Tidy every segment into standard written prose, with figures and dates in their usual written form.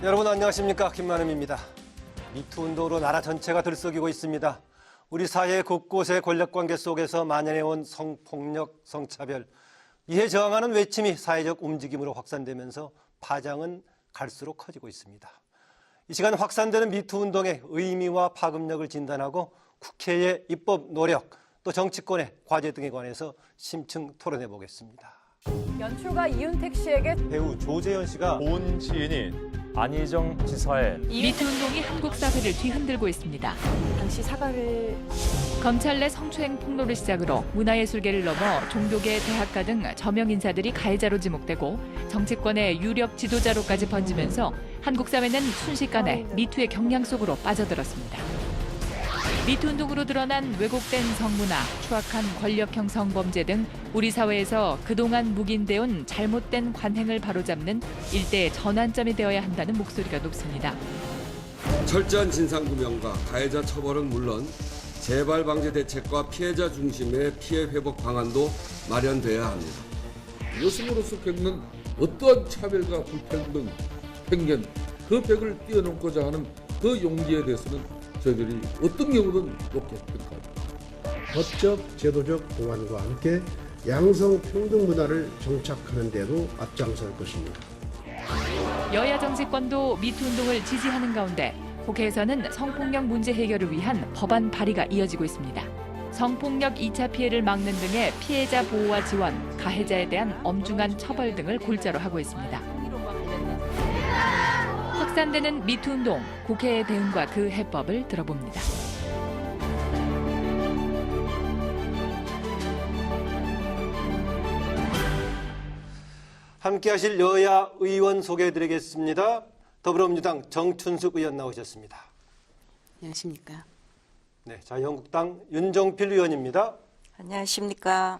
여러분 안녕하십니까, 김만음입니다. 미투 운동으로 나라 전체가 들썩이고 있습니다. 우리 사회 곳곳의 권력관계 속에서 만연해온 성폭력, 성차별, 이에 저항하는 외침이 사회적 움직임으로 확산되면서 파장은 갈수록 커지고 있습니다. 이 시간 확산되는 미투 운동의 의미와 파급력을 진단하고 국회의 입법 노력, 또 정치권의 과제 등에 관해서 심층 토론해 보겠습니다. 연출가 이윤택 씨에게 배우 조재현 씨가 온 지인인 안희정 지사의 미투 운동이 한국 사회를 뒤흔들고 있습니다. 당시 사과를 검찰 내 성추행 폭로를 시작으로 문화예술계를 넘어 종교계, 대학가 등 저명 인사들이 가해자로 지목되고 정치권의 유력 지도자로까지 번지면서 한국 사회는 순식간에 미투의 경량 속으로 빠져들었습니다. 미투 운동으로 드러난 왜곡된 성문화, 추악한 권력형 성범죄 등 우리 사회에서 그동안 묵인되어 잘못된 관행을 바로잡는 일대의 전환점이 되어야 한다는 목소리가 높습니다. 철저한 진상규명과 가해자 처벌은 물론 재발 방지 대책과 피해자 중심의 피해 회복 방안도 마련돼야 합니다. 여성으로서 겪는 어떠한 차별과 불평등, 편견, 그 벽을 뛰어넘고자 하는 그 용기에 대해서는 저희들이 어떤 경우든 높게 평가합니다. 법적, 제도적 보완과 함께 양성 평등 문화를 정착하는 데도 앞장설 것입니다. 여야 정치권도 미투 운동을 지지하는 가운데 국회에서는 성폭력 문제 해결을 위한 법안 발의가 이어지고 있습니다. 성폭력 2차 피해를 막는 등의 피해자 보호와 지원, 가해자에 대한 엄중한 처벌 등을 골자로 하고 있습니다. 확산되는 미투 운동, 국회의 대응과 그 해법을 들어봅니다. 함께하실 여야 의원 소개해드리겠습니다. 더불어민주당 정춘숙 의원 나오셨습니다. 안녕하십니까. 네, 자유한국당 윤종필 의원입니다. 안녕하십니까.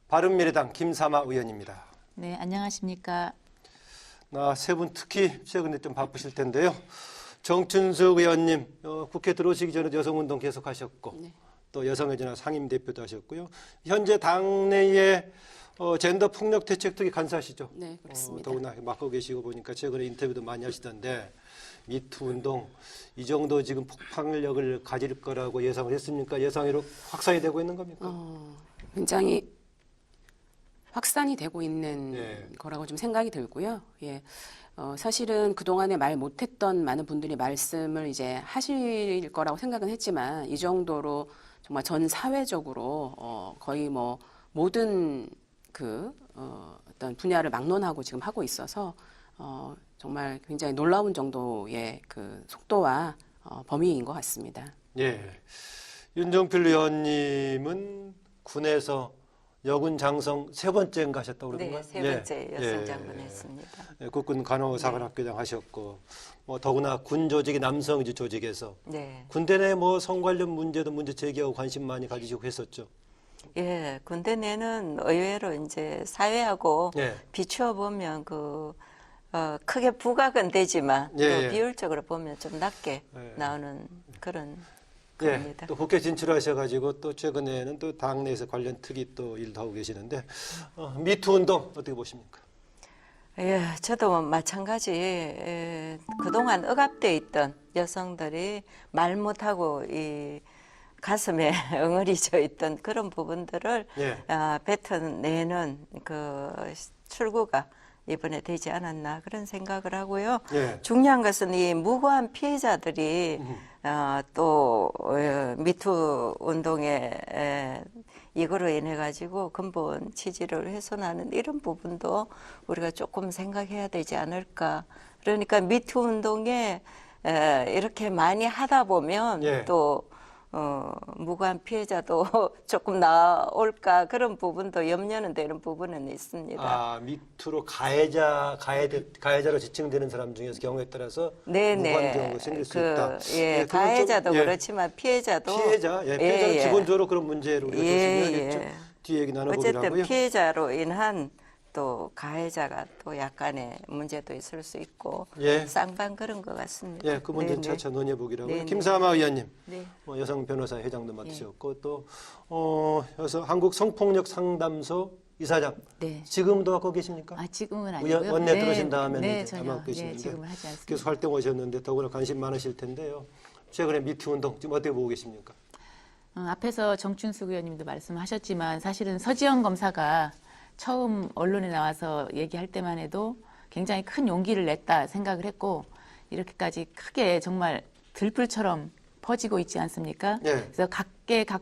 바른미래당 김삼아 의원입니다. 네, 안녕하십니까. 세 분 특히 최근에 좀 바쁘실 텐데요. 정춘숙 의원님, 국회 들어오시기 전에 여성운동 계속하셨고 네. 또 여성의전화 상임대표도 하셨고요. 현재 당내에 젠더 폭력 대책 특위 간사시죠? 네, 그렇습니다. 더구나 맡고 계시고 보니까 최근에 인터뷰도 많이 하시던데 미투 운동 이 정도 지금 폭발력을 가질 거라고 예상을 했습니까? 예상으로 확산이 되고 있는 겁니까? 굉장히 확산이 되고 있는 네. 거라고 좀 생각이 들고요. 예. 사실은 그동안에 말 못했던 많은 분들이 말씀을 이제 하실 거라고 생각은 했지만 이 정도로 정말 전 사회적으로 거의 뭐 모든 어떤 분야를 막론하고 지금 하고 있어서 정말 굉장히 놀라운 정도의 그 속도와 범위인 것 같습니다. 예. 윤종필 의원님은 군에서 여군 장성 3번째인가 하셨다고 그러던가요? 네, 3번째 여성 장군 했습니다. 예, 국군 간호사관학교장 하셨고 더구나 군 조직이 남성 위주 조직에서 네. 군대 내 성 관련 문제도 문제 제기하고 관심 많이 가지시고 했었죠. 예, 군대 내는 의외로 이제 사회하고 예. 비추어 보면 크게 부각은 되지만 예, 또 예. 비율적으로 보면 좀 낮게 예. 나오는 그런 예, 겁니다. 또 국회 진출하셔가지고 또 최근에는 또 당내에서 관련 특위 또 일도 하고 계시는데 미투 운동 어떻게 보십니까? 예, 저도 마찬가지 그동안 억압돼 있던 여성들이 말 못하고 이 가슴에 엉어리져 있던 그런 부분들을 예. 뱉어내는 그 출구가 이번에 되지 않았나 그런 생각을 하고요. 예. 중요한 것은 이 무고한 피해자들이 또 미투 운동에 이거로 인해 가지고 근본 취지를 훼손하는 이런 부분도 우리가 조금 생각해야 되지 않을까. 그러니까 미투 운동에 이렇게 많이 하다 보면 예. 또 무고한 피해자도 조금 나올까 그런 부분도 염려는 되는 부분은 있습니다. 미투로 가해자로 지칭되는 사람 중에서 경우에 따라서 무고한 경우가 생길 수 있다. 예, 그건 좀, 가해자도 예. 그렇지만 피해자도 피해자는 예. 기본적으로 그런 문제로 우리가 조심해야겠죠. 예. 뒤에 얘기 나눠보기로 어쨌든 하고요. 피해자로 인한 또 가해자가 또 약간의 문제도 있을 수 있고 예. 쌍방 그런 것 같습니다. 예, 그 문제는 네네. 차차 논의해보기로 하고요. 네네. 김삼아 의원님, 네. 여성 변호사 회장도 맡으셨고 또 한국 성폭력 상담소 이사장, 네. 지금도 갖고 계십니까? 지금은 아니고요. 원내 들어오신 다음에는 네, 이제 전혀. 아마 계시는데 네, 지금은 하지 않습니다. 계속 활동하셨는데 더구나 관심 많으실 텐데요. 최근에 미투 운동 지금 어떻게 보고 계십니까? 앞에서 정춘숙 의원님도 말씀하셨지만 사실은 서지영 검사가 처음 언론에 나와서 얘기할 때만 해도 굉장히 큰 용기를 냈다 생각을 했고 이렇게까지 크게 정말 들불처럼 퍼지고 있지 않습니까? 네. 그래서 각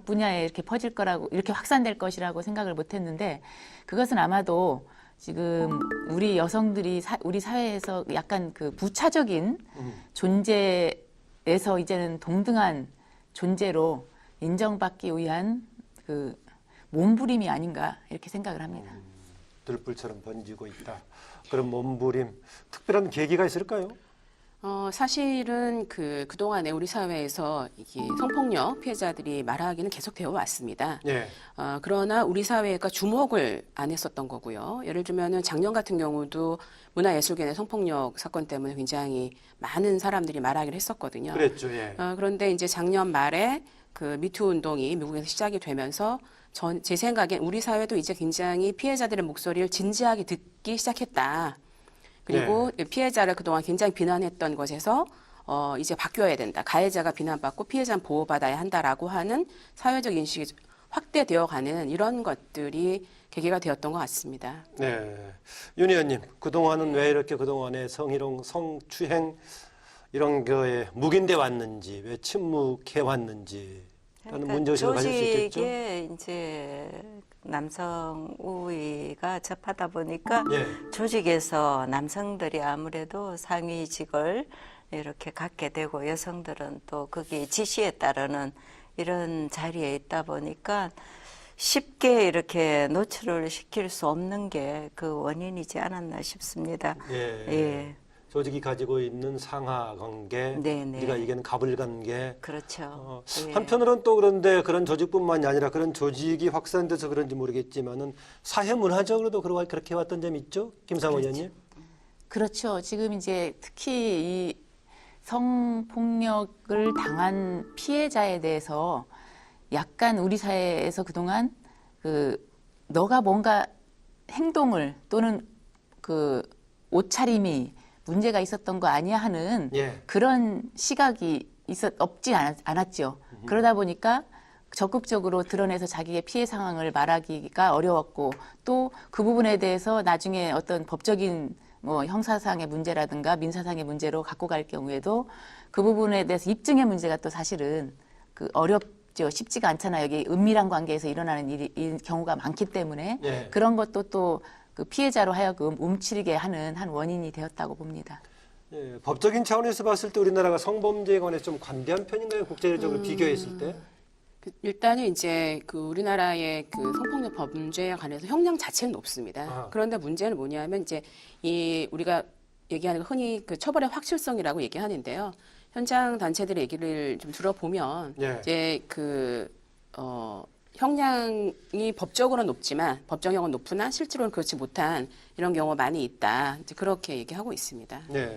분야에 이렇게 퍼질 거라고 이렇게 확산될 것이라고 생각을 못했는데 그것은 아마도 지금 우리 여성들이 우리 사회에서 약간 그 부차적인 존재에서 이제는 동등한 존재로 인정받기 위한 그 몸부림이 아닌가 이렇게 생각을 합니다. 들불처럼 번지고 있다. 그런 몸부림, 특별한 계기가 있을까요? 사실은 그동안에 우리 사회에서 이게 성폭력 피해자들이 말하기는 계속 되어 왔습니다. 예. 그러나 우리 사회가 주목을 안 했었던 거고요. 예를 들면은 작년 같은 경우도 문화예술계 내 성폭력 사건 때문에 굉장히 많은 사람들이 말하기를 했었거든요. 그랬죠. 예. 그런데 이제 작년 말에 그 미투 운동이 미국에서 시작이 되면서 제 생각엔 우리 사회도 이제 굉장히 피해자들의 목소리를 진지하게 듣기 시작했다. 그리고 피해자를 그동안 굉장히 비난했던 것에서 이제 바뀌어야 된다. 가해자가 비난받고 피해자는 보호받아야 한다라고 하는 사회적 인식이 확대되어 가는 이런 것들이 계기가 되었던 것 같습니다. 네. 윤 의원님, 그동안은 왜 이렇게 그동안에 성희롱, 성추행 이런 거에 묵인돼 왔는지, 왜 침묵해 왔는지 라는 문제의식을 가질 수 있겠죠? 조직에 이제 남성 우위가 접하다 보니까 조직에서 남성들이 아무래도 상위직을 이렇게 갖게 되고 여성들은 또 거기 지시에 따르는 이런 자리에 있다 보니까 쉽게 이렇게 노출을 시킬 수 없는 게 그 원인이지 않았나 싶습니다. 예. 조직이 가지고 있는 상하 관계, 우리가 이게는 갑을 관계. 그렇죠. 한편으로는 또 그런데 그런 조직뿐만이 아니라 그런 조직이 확산돼서 그런지 모르겠지만은 사회 문화적으로도 그렇게 왔던 점이 있죠, 김상호 의원님. 그렇죠. 지금 이제 특히 이 성폭력을 당한 피해자에 대해서 약간 우리 사회에서 그동안 너가 뭔가 행동을 또는 옷차림이 문제가 있었던 거 아니야 하는 그런 시각이 없지 않았죠. 그러다 보니까 적극적으로 드러내서 자기의 피해 상황을 말하기가 어려웠고 또 그 부분에 대해서 나중에 어떤 법적인 형사상의 문제라든가 민사상의 문제로 갖고 갈 경우에도 그 부분에 대해서 입증의 문제가 또 사실은 어렵죠. 쉽지가 않잖아요. 여기 은밀한 관계에서 일어나는 이 경우가 많기 때문에 그런 것도 또 그 피해자로 하여금 움츠리게 하는 한 원인이 되었다고 봅니다. 법적인 차원에서 봤을 때 우리나라가 성범죄에 관해서 좀 관대한 편인가요? 국제적으로 비교했을 때? 일단은 이제 우리나라의 성폭력 범죄에 관해서 형량 자체는 높습니다. 그런데 문제는 뭐냐면 이제 우리가 얘기하는 흔히 처벌의 확실성이라고 얘기하는데요. 현장 단체들의 얘기를 좀 들어보면 이제 형량이 법적으로는 높지만 법정형은 높으나 실제로는 그렇지 못한 이런 경우가 많이 있다. 이제 그렇게 얘기하고 있습니다. 네.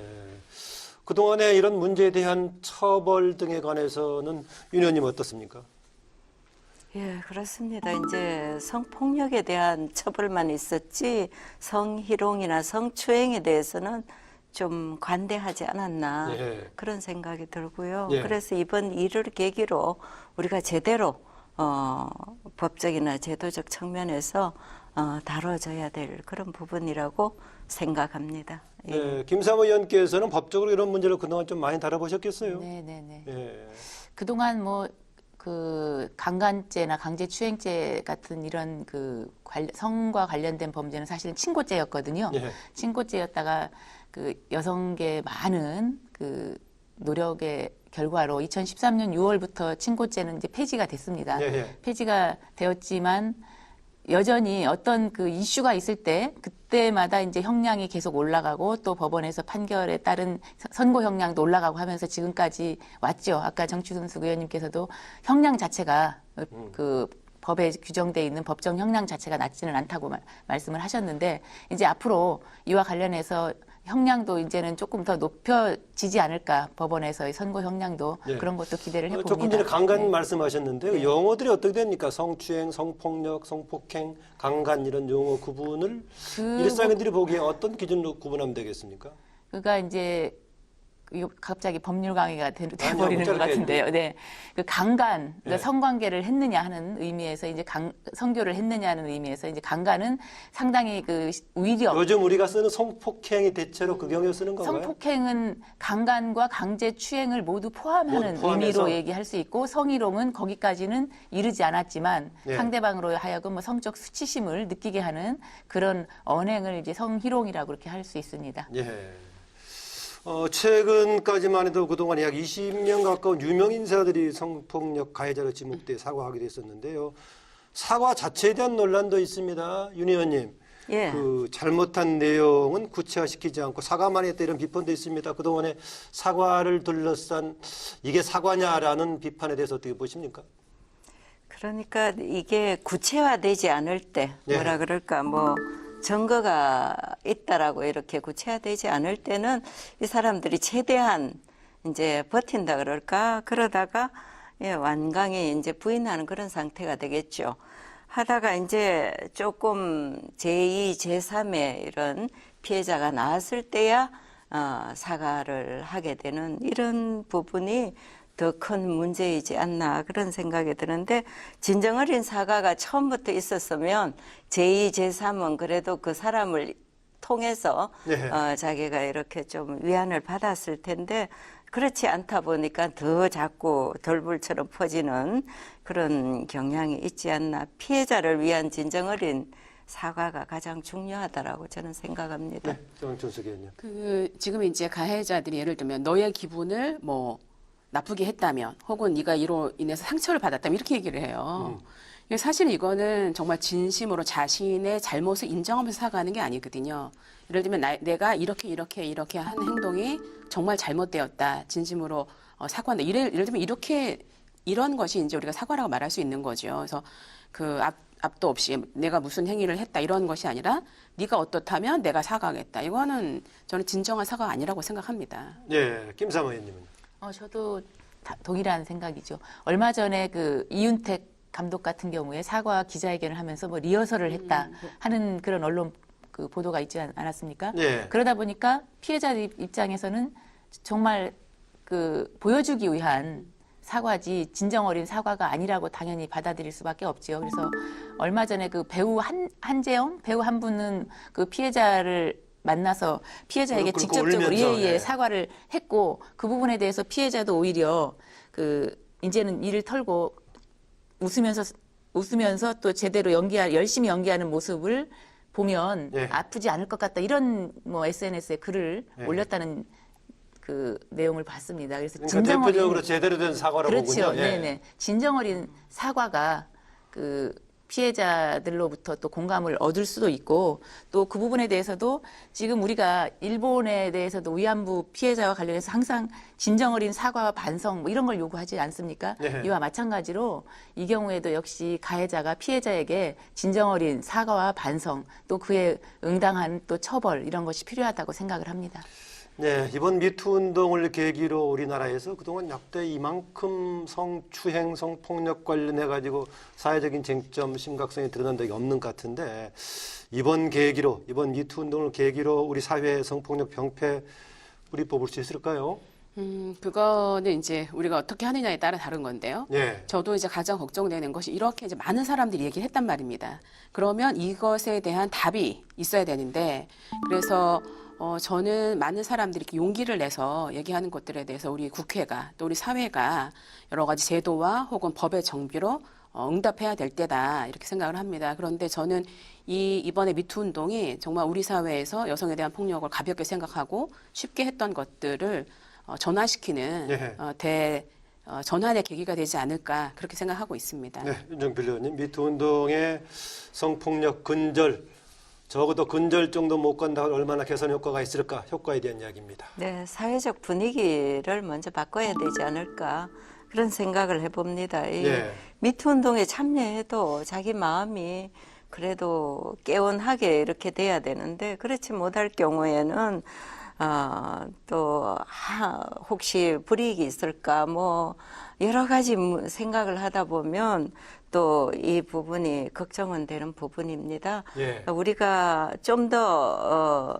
그동안에 이런 문제에 대한 처벌 등에 관해서는 윤 의원님 어떻습니까? 예, 그렇습니다. 이제 성폭력에 대한 처벌만 있었지 성희롱이나 성추행에 대해서는 좀 관대하지 않았나 그런 생각이 들고요. 그래서 이번 일을 계기로 우리가 제대로 법적이나 제도적 측면에서 다뤄져야 될 그런 부분이라고 생각합니다. 네, 김상호 의원께서는 법적으로 이런 문제를 그동안 좀 많이 다뤄보셨겠어요? 네네네. 그동안 강간죄나 강제추행죄 같은 이런 성과 관련된 범죄는 사실은 친고죄였거든요. 친고죄였다가 여성계 많은 노력의 결과로 2013년 6월부터 친고죄는 이제 폐지가 됐습니다. 폐지가 되었지만 여전히 어떤 이슈가 있을 때 그때마다 이제 형량이 계속 올라가고 또 법원에서 판결에 따른 선고 형량도 올라가고 하면서 지금까지 왔죠. 아까 정춘숙 의원님께서도 형량 자체가 법에 규정돼 있는 법정 형량 자체가 낮지는 않다고 말씀을 하셨는데 이제 앞으로 이와 관련해서 형량도 이제는 조금 더 높여지지 않을까, 법원에서의 선고 형량도 예. 그런 것도 기대를 해봅니다. 조금 전에 강간 네. 말씀하셨는데요. 네. 용어들이 어떻게 됩니까? 성추행, 성폭력, 성폭행, 강간 이런 용어 구분을 일상인들이 보기에 어떤 기준으로 구분하면 되겠습니까? 그가 이제 이거 갑자기 법률 강의가 돼버리는 것 같은데요. 네, 그 강간, 그러니까 네. 성관계를 했느냐 하는 의미에서 이제 성교를 했느냐는 의미에서 이제 강간은 상당히 그 위력. 요즘 우리가 쓰는 성폭행이 대체로 그 경우에 쓰는 건가요? 성폭행은 강간과 강제 추행을 모두 포함하는 모두 포함해서? 의미로 얘기할 수 있고, 성희롱은 거기까지는 이르지 않았지만 네. 상대방으로 하여금 뭐 성적 수치심을 느끼게 하는 그런 언행을 이제 성희롱이라고 그렇게 할 수 있습니다. 예. 최근까지만 해도 그동안 약 20년 가까운 유명 인사들이 성폭력 가해자로 지목돼 사과하기도 했었는데요. 사과 자체에 대한 논란도 있습니다. 윤 의원님. 예. 그 잘못한 내용은 구체화시키지 않고 사과만 했다 이런 비판도 있습니다. 그동안에 사과를 둘러싼 이게 사과냐라는 비판에 대해서 어떻게 보십니까? 그러니까 이게 구체화되지 않을 때 뭐라 예. 그럴까 뭐 증거가 있다라고 이렇게 구체화되지 않을 때는 이 사람들이 최대한 이제 버틴다 그럴까 그러다가 예, 완강히 이제 부인하는 그런 상태가 되겠죠. 하다가 이제 조금 제2, 제3의 이런 피해자가 나왔을 때야 사과를 하게 되는 이런 부분이 더 큰 문제이지 않나 그런 생각이 드는데, 진정 어린 사과가 처음부터 있었으면 제2, 제3은 그래도 그 사람을 통해서 네. 자기가 이렇게 좀 위안을 받았을 텐데 그렇지 않다 보니까 더 자꾸 돌불처럼 퍼지는 그런 경향이 있지 않나. 피해자를 위한 진정 어린 사과가 가장 중요하다라고 저는 생각합니다. 네, 정준석 의원님. 지금 이제 가해자들이 예를 들면 너의 기분을 뭐 나쁘게 했다면 혹은 네가 이로 인해서 상처를 받았다면 이렇게 얘기를 해요. 사실 이거는 정말 진심으로 자신의 잘못을 인정하면서 사과하는 게 아니거든요. 예를 들면 내가 이렇게 한 행동이 정말 잘못되었다. 진심으로 사과한다. 예를 들면 이런 것이 이제 우리가 사과라고 말할 수 있는 거죠. 그래서 그 앞도 없이 내가 무슨 행위를 했다 이런 것이 아니라 네가 어떻다면 내가 사과하겠다. 이거는 저는 진정한 사과가 아니라고 생각합니다. 네, 김삼호 의원님은. 저도 동일한 생각이죠. 얼마 전에 그 이윤택 감독 같은 경우에 사과 기자회견을 하면서 뭐 리허설을 했다 하는 그런 언론 그 보도가 있지 않았습니까? 네. 그러다 보니까 피해자 입장에서는 정말 그 보여주기 위한 사과지 진정 어린 사과가 아니라고 당연히 받아들일 수밖에 없지요. 그래서 얼마 전에 그 배우 한재영 배우 한 분은 그 피해자를 만나서 피해자에게 직접적으로 예. 사과를 했고, 그 부분에 대해서 피해자도 오히려 그 이제는 이를 털고 웃으면서 또 제대로 열심히 연기하는 모습을 보면 예. 아프지 않을 것 같다, 이런 뭐 SNS에 글을 예. 올렸다는 그 내용을 봤습니다. 그래서 그러니까 대표적으로 제대로 된 사과라고 그렇죠. 보군요. 예. 네네. 진정 어린 사과가 그 피해자들로부터 또 공감을 얻을 수도 있고, 또 그 부분에 대해서도 지금 우리가 일본에 대해서도 위안부 피해자와 관련해서 항상 진정 어린 사과와 반성 뭐 이런 걸 요구하지 않습니까? 네. 이와 마찬가지로 이 경우에도 역시 가해자가 피해자에게 진정 어린 사과와 반성, 또 그에 응당한 또 처벌, 이런 것이 필요하다고 생각을 합니다. 네, 이번 미투 운동을 계기로 우리나라에서 그동안 역대 이만큼 성추행, 성폭력 관련해 가지고 사회적인 쟁점, 심각성이 드러난 적이 없는 것 같은데, 이번 미투 운동을 계기로 우리 사회의 성폭력 병폐 뿌리 뽑을 수 있을까요? 그거는 이제 우리가 어떻게 하느냐에 따라 다른 건데요. 예. 저도 이제 가장 걱정되는 것이 이렇게 이제 많은 사람들이 얘기를 했단 말입니다. 그러면 이것에 대한 답이 있어야 되는데, 그래서 저는 많은 사람들이 이렇게 용기를 내서 얘기하는 것들에 대해서 우리 국회가 또 우리 사회가 여러 가지 제도와 혹은 법의 정비로 응답해야 될 때다, 이렇게 생각을 합니다. 그런데 저는 이번에 미투 운동이 정말 우리 사회에서 여성에 대한 폭력을 가볍게 생각하고 쉽게 했던 것들을 전환시키는 예. 전환의 계기가 되지 않을까, 그렇게 생각하고 있습니다. 네, 윤정필 의원님, 미투 운동의 성폭력 근절, 적어도 근절 정도 못 간다 얼마나 개선 효과가 있을까, 효과에 대한 이야기입니다. 네, 사회적 분위기를 먼저 바꿔야 되지 않을까 그런 생각을 해봅니다. 이 예. 미투 운동에 참여해도 자기 마음이 그래도 개운하게 이렇게 돼야 되는데 그렇지 못할 경우에는 혹시 불이익이 있을까 뭐 여러 가지 생각을 하다 보면 또 이 부분이 걱정은 되는 부분입니다. 예. 우리가 좀 더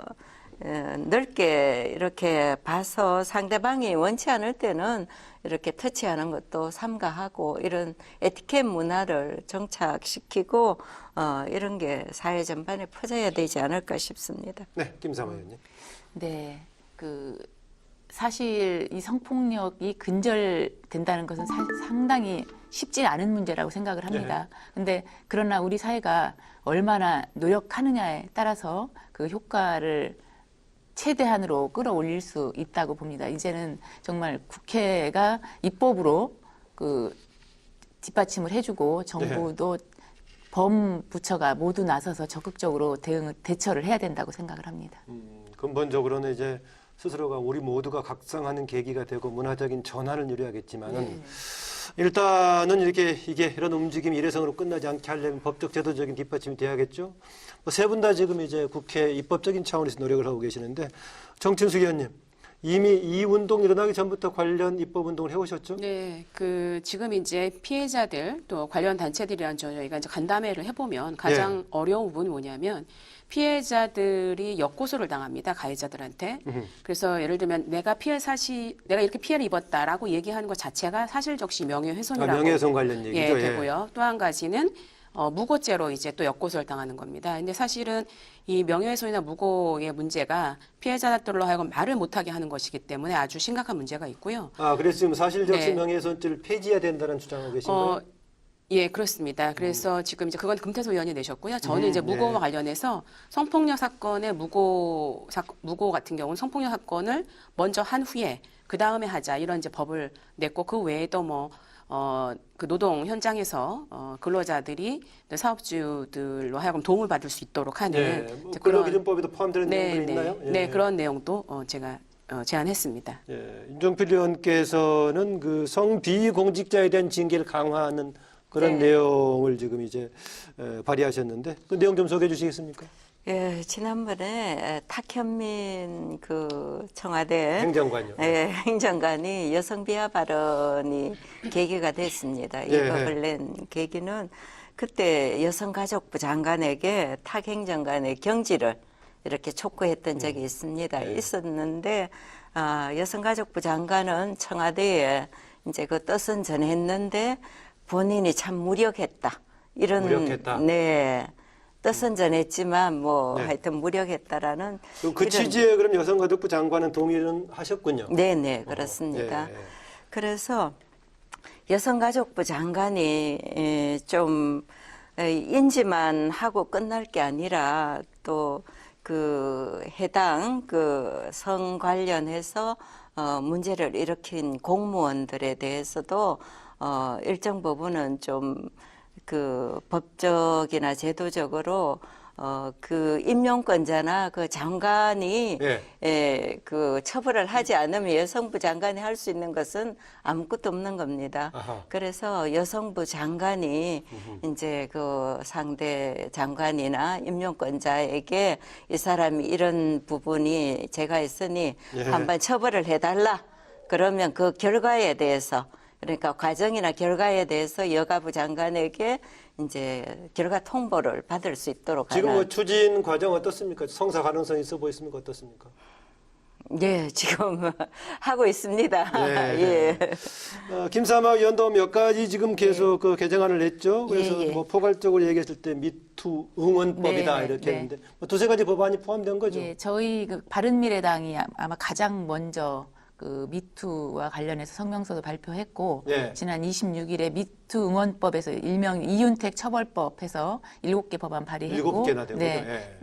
넓게 이렇게 봐서 상대방이 원치 않을 때는 이렇게 터치하는 것도 삼가하고 이런 에티켓 문화를 정착시키고 이런 게 사회 전반에 퍼져야 되지 않을까 싶습니다. 네, 김삼아 의원님. 네, 사실 이 성폭력이 근절된다는 것은 상당히 쉽지 않은 문제라고 생각을 합니다. 근데 그러나 우리 사회가 얼마나 노력하느냐에 따라서 그 효과를 최대한으로 끌어올릴 수 있다고 봅니다. 이제는 정말 국회가 입법으로 뒷받침을 해주고 정부도 범부처가 모두 나서서 적극적으로 대처를 해야 된다고 생각을 합니다. 근본적으로는 이제 스스로가 우리 모두가 각성하는 계기가 되고 문화적인 전환을 이루어야겠지만은 일단은 이게 이런 움직임이 일회성으로 끝나지 않게 하려면 법적 제도적인 뒷받침이 돼야겠죠. 세 분 다 지금 이제 국회 입법적인 차원에서 노력을 하고 계시는데 정진숙 의원님 이미 이 운동 일어나기 전부터 관련 입법 운동을 해오셨죠? 네, 지금 이제 피해자들 또 관련 단체들이랑 저희가 이제 간담회를 해보면 가장 어려운 부분이 뭐냐면 피해자들이 역고소를 당합니다. 가해자들한테. 그래서 예를 들면 내가 이렇게 피해를 입었다라고 얘기하는 것 자체가 사실적시 명예훼손이라고 명예훼손 관련 얘기죠. 되고요. 또 한 가지는 무고죄로 이제 또 역고소를 당하는 겁니다. 근데 사실은 이 명예훼손이나 무고의 문제가 피해자들로 하여금 말을 못하게 하는 것이기 때문에 아주 심각한 문제가 있고요. 그래서 지금 사실적시 명예훼손죄를 폐지해야 된다는 주장하고 계신가요? 예, 그렇습니다. 그래서 지금 이제 그건 금태섭 의원이 내셨고요. 저는 이제 무고와 관련해서 성폭력 사건의 무고 같은 경우는 성폭력 사건을 먼저 한 후에 그 다음에 하자 이런 이제 법을 냈고 그 외에도 그 노동 현장에서 근로자들이 사업주들로 하여금 도움을 받을 수 있도록 하는 근로기준법에도 포함되는 내용들이 있나요? 네, 그런 내용도 제가 제안했습니다. 윤종필 의원께서는 그 성비공직자에 대한 징계를 강화하는 그런 내용을 지금 이제 발의하셨는데 그 내용 좀 소개해 주시겠습니까? 예, 지난번에 탁현민 청와대 행정관요. 행정관이 여성 비하 발언이 계기가 됐습니다. 이 법을 낸 계기는 그때 여성가족부 장관에게 탁 행정관의 경질을 이렇게 촉구했던 적이 있었는데 여성가족부 장관은 청와대에 이제 그 뜻은 전했는데 본인이 참 무력했다. 뜻은 전했지만 하여튼 무력했다라는 그 취지에 그럼 여성가족부 장관은 동의는 하셨군요. 네, 그렇습니다. 그래서 여성가족부 장관이 좀 인지만 하고 끝날 게 아니라 또 해당 성 관련해서 문제를 일으킨 공무원들에 대해서도 일정 부분은 좀 법적이나 제도적으로 임용권자나 장관이 처벌을 하지 않으면 여성부 장관이 할 수 있는 것은 아무것도 없는 겁니다. 그래서 여성부 장관이 이제 상대 장관이나 임용권자에게 이 사람이 이런 부분이 제가 있으니 한번 처벌을 해달라. 그러면 그 결과에 대해서 그러니까 과정이나 결과에 대해서 여가부 장관에게 이제 결과 통보를 받을 수 있도록 지금 추진 과정 어떻습니까? 성사 가능성이 있어 보였습니까? 어떻습니까? 네, 지금 하고 있습니다. 김삼아 의원도 몇 가지 지금 계속 개정안을 냈죠. 그래서 포괄적으로 얘기했을 때 미투 응원법이다 이렇게 했는데 두세 가지 법안이 포함된 거죠. 저희 바른미래당이 아마 가장 먼저 미투와 관련해서 성명서도 발표했고 지난 26일에 미투 응원법에서 일명 이윤택 처벌법해서 7개 법안 발의했고 7개나 되고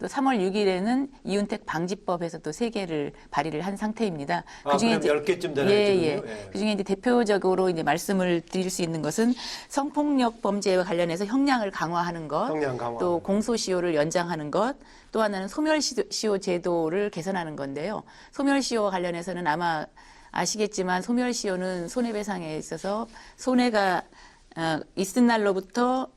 또 3월 6일에는 이윤택 방지법에서 또 3개를 발의를 한 상태입니다. 그중에 이제 10개쯤 되나요? 그중에 이제 대표적으로 이제 말씀을 드릴 수 있는 것은 성폭력 범죄와 관련해서 형량을 강화하는 것, 또 공소시효를 연장하는 것, 또 하나는 소멸시효 제도를 개선하는 건데요. 소멸시효와 관련해서는 아마 아시겠지만 소멸시효는 손해배상에 있어서 손해가 있은 날로부터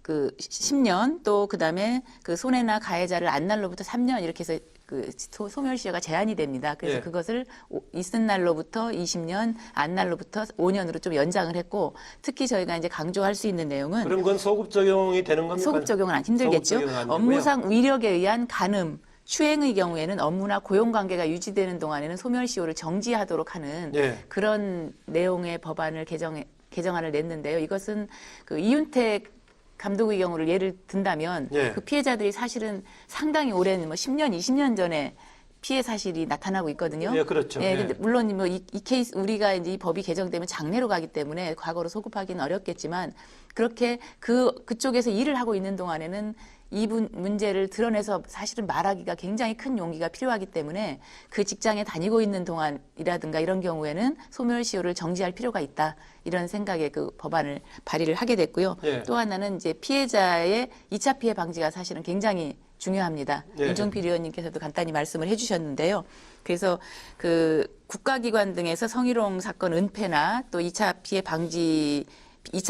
그 10년 또 그다음에 그 손해나 가해자를 안 날로부터 3년 이렇게 해서 그 소멸시효가 제한이 됩니다. 그래서 예. 그것을 있은 날로부터 20년, 안 날로부터 5년으로 좀 연장을 했고 특히 저희가 이제 강조할 수 있는 내용은 그럼 그건 소급 적용이 되는 겁니까? 소급 적용은 힘들겠죠. 소급 적용은 안 되고요. 업무상 위력에 의한 간음, 추행의 경우에는 업무나 고용 관계가 유지되는 동안에는 소멸시효를 정지하도록 하는 예. 그런 내용의 법안을 개정안을 냈는데요. 이것은 그 이윤택 감독의 경우를 예를 든다면 예. 그 피해자들이 사실은 상당히 오랜 뭐 10년, 20년 전에 피해 사실이 나타나고 있거든요. 예, 그렇죠. 예, 예. 근데 물론 뭐 이 케이스 우리가 이제 이 법이 개정되면 장래로 가기 때문에 과거로 소급하기는 어렵겠지만 그렇게 그쪽에서 일을 하고 있는 동안에는 이 문제를 드러내서 사실은 말하기가 굉장히 큰 용기가 필요하기 때문에 그 직장에 다니고 있는 동안이라든가 이런 경우에는 소멸시효를 정지할 필요가 있다. 이런 생각의 그 법안을 발의를 하게 됐고요. 예. 또 하나는 이제 피해자의 2차 피해 방지가 사실은 굉장히 중요합니다. 예. 윤종필 의원님께서도 간단히 말씀을 해주셨는데요. 그래서 그 국가기관 등에서 성희롱 사건 은폐나 또 2차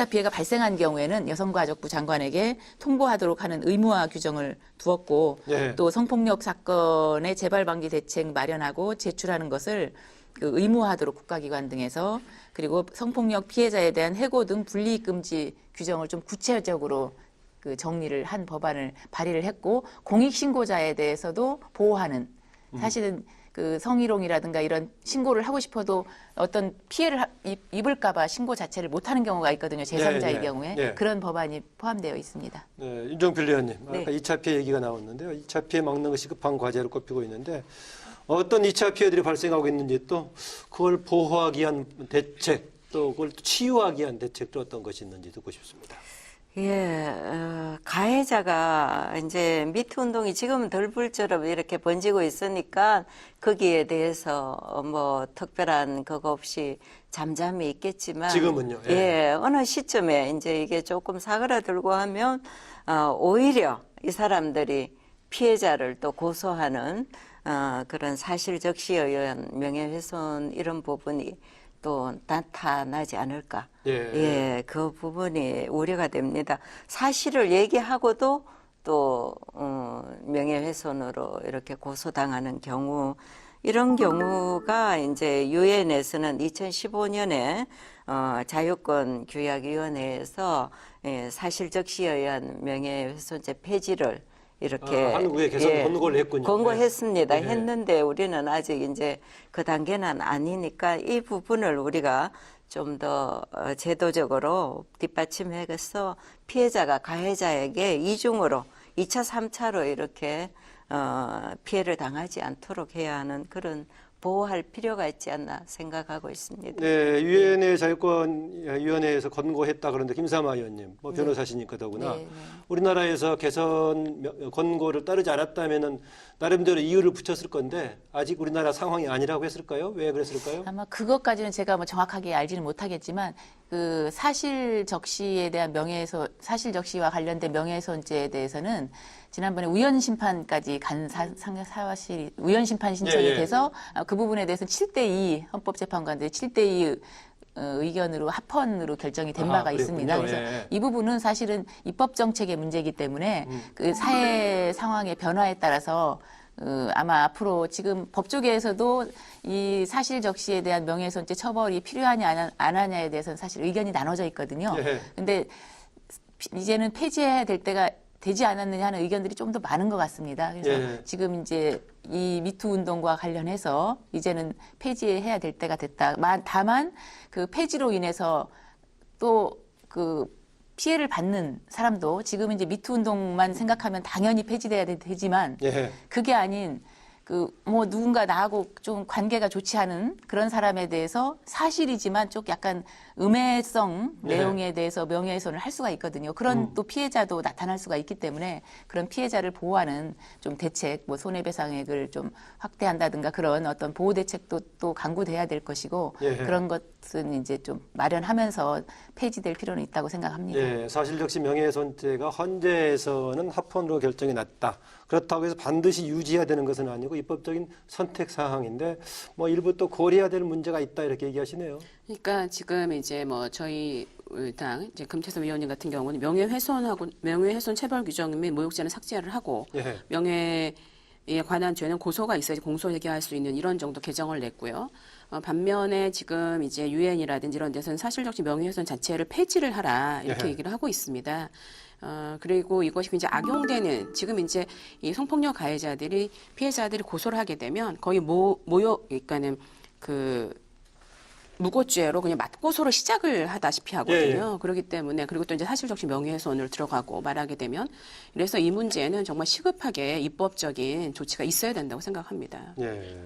피해가 발생한 경우에는 여성가족부 장관에게 통보하도록 하는 의무화 규정을 두었고 예. 또 성폭력 사건의 재발 방지 대책 마련하고 제출하는 것을 그 의무화하도록 국가기관 등에서 그리고 성폭력 피해자에 대한 해고 등 불이익 금지 규정을 좀 구체적으로 그 정리를 한 법안을 발의를 했고 공익신고자에 대해서도 보호하는 사실은 그 성희롱이라든가 이런 신고를 하고 싶어도 어떤 피해를 입을까봐 신고 자체를 못하는 경우가 있거든요. 제3자의 예, 예, 경우에 예. 그런 법안이 포함되어 있습니다. 네, 윤종필 의원님, 네. 아까 2차 피해 얘기가 나왔는데요. 2차 피해 막는 것이 급한 과제로 꼽히고 있는데 어떤 2차 피해들이 발생하고 있는지 또 그걸 보호하기 위한 대책 또 그걸 치유하기 위한 대책도 어떤 것이 있는지 듣고 싶습니다. 예, 가해자가 이제 미투 운동이 지금은 덜 불처럼 이렇게 번지고 있으니까 거기에 대해서 뭐 특별한 그거 없이 잠잠히 있겠지만 지금은요? 예. 예, 어느 시점에 이제 이게 조금 사그라들고 하면 오히려 이 사람들이 피해자를 또 고소하는 그런 사실 적시에 의한 명예훼손 이런 부분이 또 나타나지 않을까. 예, 그 부분이 우려가 됩니다. 사실을 얘기하고도 또 명예훼손으로 이렇게 고소당하는 경우 이런 경우가 이제 유엔에서는 2015년에 자유권규약위원회에서 사실 적시에 의한 명예훼손죄 폐지를 이렇게 한국에 개선 권고를 했군요. 권고했습니다. 네. 했는데 우리는 아직 이제 그 단계는 아니니까 이 부분을 우리가 좀 더 제도적으로 뒷받침해서 피해자가 가해자에게 이중으로 2차, 3차로 이렇게 피해를 당하지 않도록 해야 하는 그런 보호할 필요가 있지 않나 생각하고 있습니다. 네, 유엔의 자유권위원회에서 권고했다 그런데 김삼아 의원님, 뭐 변호사시니까 더구나 네, 네. 우리나라에서 개선 권고를 따르지 않았다면은 나름대로 이유를 붙였을 건데 아직 우리나라 상황이 아니라고 했을까요? 왜 그랬을까요? 아마 그것까지는 제가 뭐 정확하게 알지는 못하겠지만 그 사실 적시에 대한 사실 적시와 관련된 명예훼손죄에 대해서는 지난번에 우연 심판까지 간 사실이 우연 심판 신청이 예, 예. 돼서 그 부분에 대해서는 7대2 헌법재판관들이 7대2 의견으로 합헌으로 결정이 된 바가 있습니다. 그랬군요. 그래서 예. 이 부분은 사실은 입법 정책의 문제이기 때문에 그 사회 상황의 변화에 따라서 아마 앞으로 지금 법조계에서도 이 사실 적시에 대한 명예훼손죄 처벌이 필요하냐 안 하냐에 대해서는 사실 의견이 나눠져 있거든요. 예. 근데 이제는 폐지해야 될 때가 되지 않았느냐 하는 의견들이 좀 더 많은 것 같습니다. 그래서 예. 지금 이제 이 미투 운동과 관련해서 이제는 폐지해야 될 때가 됐다. 다만 그 폐지로 인해서 또 그 피해를 받는 사람도 지금 이제 미투 운동만 생각하면 당연히 폐지돼야 되지만 예. 그게 아닌 그 뭐 누군가 나하고 좀 관계가 좋지 않은 그런 사람에 대해서 사실이지만 좀 약간 음해성 네. 내용에 대해서 명예훼손을 할 수가 있거든요. 그런 또 피해자도 나타날 수가 있기 때문에 그런 피해자를 보호하는 좀 대책, 뭐 손해배상액을 좀 확대한다든가 그런 어떤 보호 대책도 또 강구돼야 될 것이고 예. 그런 것은 이제 좀 마련하면서 폐지될 필요는 있다고 생각합니다. 예, 사실 적시 명예훼손죄가 헌재에서는 합헌으로 결정이 났다. 그렇다고 해서 반드시 유지해야 되는 것은 아니고 그 입법적인 선택 사항인데 뭐 일부 또 고려해야 될 문제가 있다 이렇게 얘기하시네요. 그러니까 지금 이제 뭐 저희 당 이제 금태섭 위원님 같은 경우는 명예훼손 처벌 규정 및 모욕죄는 삭제를 하고 예. 명예에 관한 죄는 고소가 있어야지 공소 얘기할 수 있는 이런 정도 개정을 냈고요. 반면에 지금 이제 유엔이라든지 이런 데서는 사실적시 명예훼손 자체를 폐지를 하라 이렇게 예. 얘기를 하고 있습니다. 그리고 이것이 이제 악용되는 지금 이제 이 성폭력 가해자들이 피해자들이 고소를 하게 되면 거의 모욕 그러니까는 그 무고죄로 그냥 맞고소로 시작을 하다시피 하거든요. 그렇기 때문에 그리고 또 이제 사실적시 명예훼손을 들어가고 말하게 되면 그래서 이 문제는 정말 시급하게 입법적인 조치가 있어야 된다고 생각합니다. 예.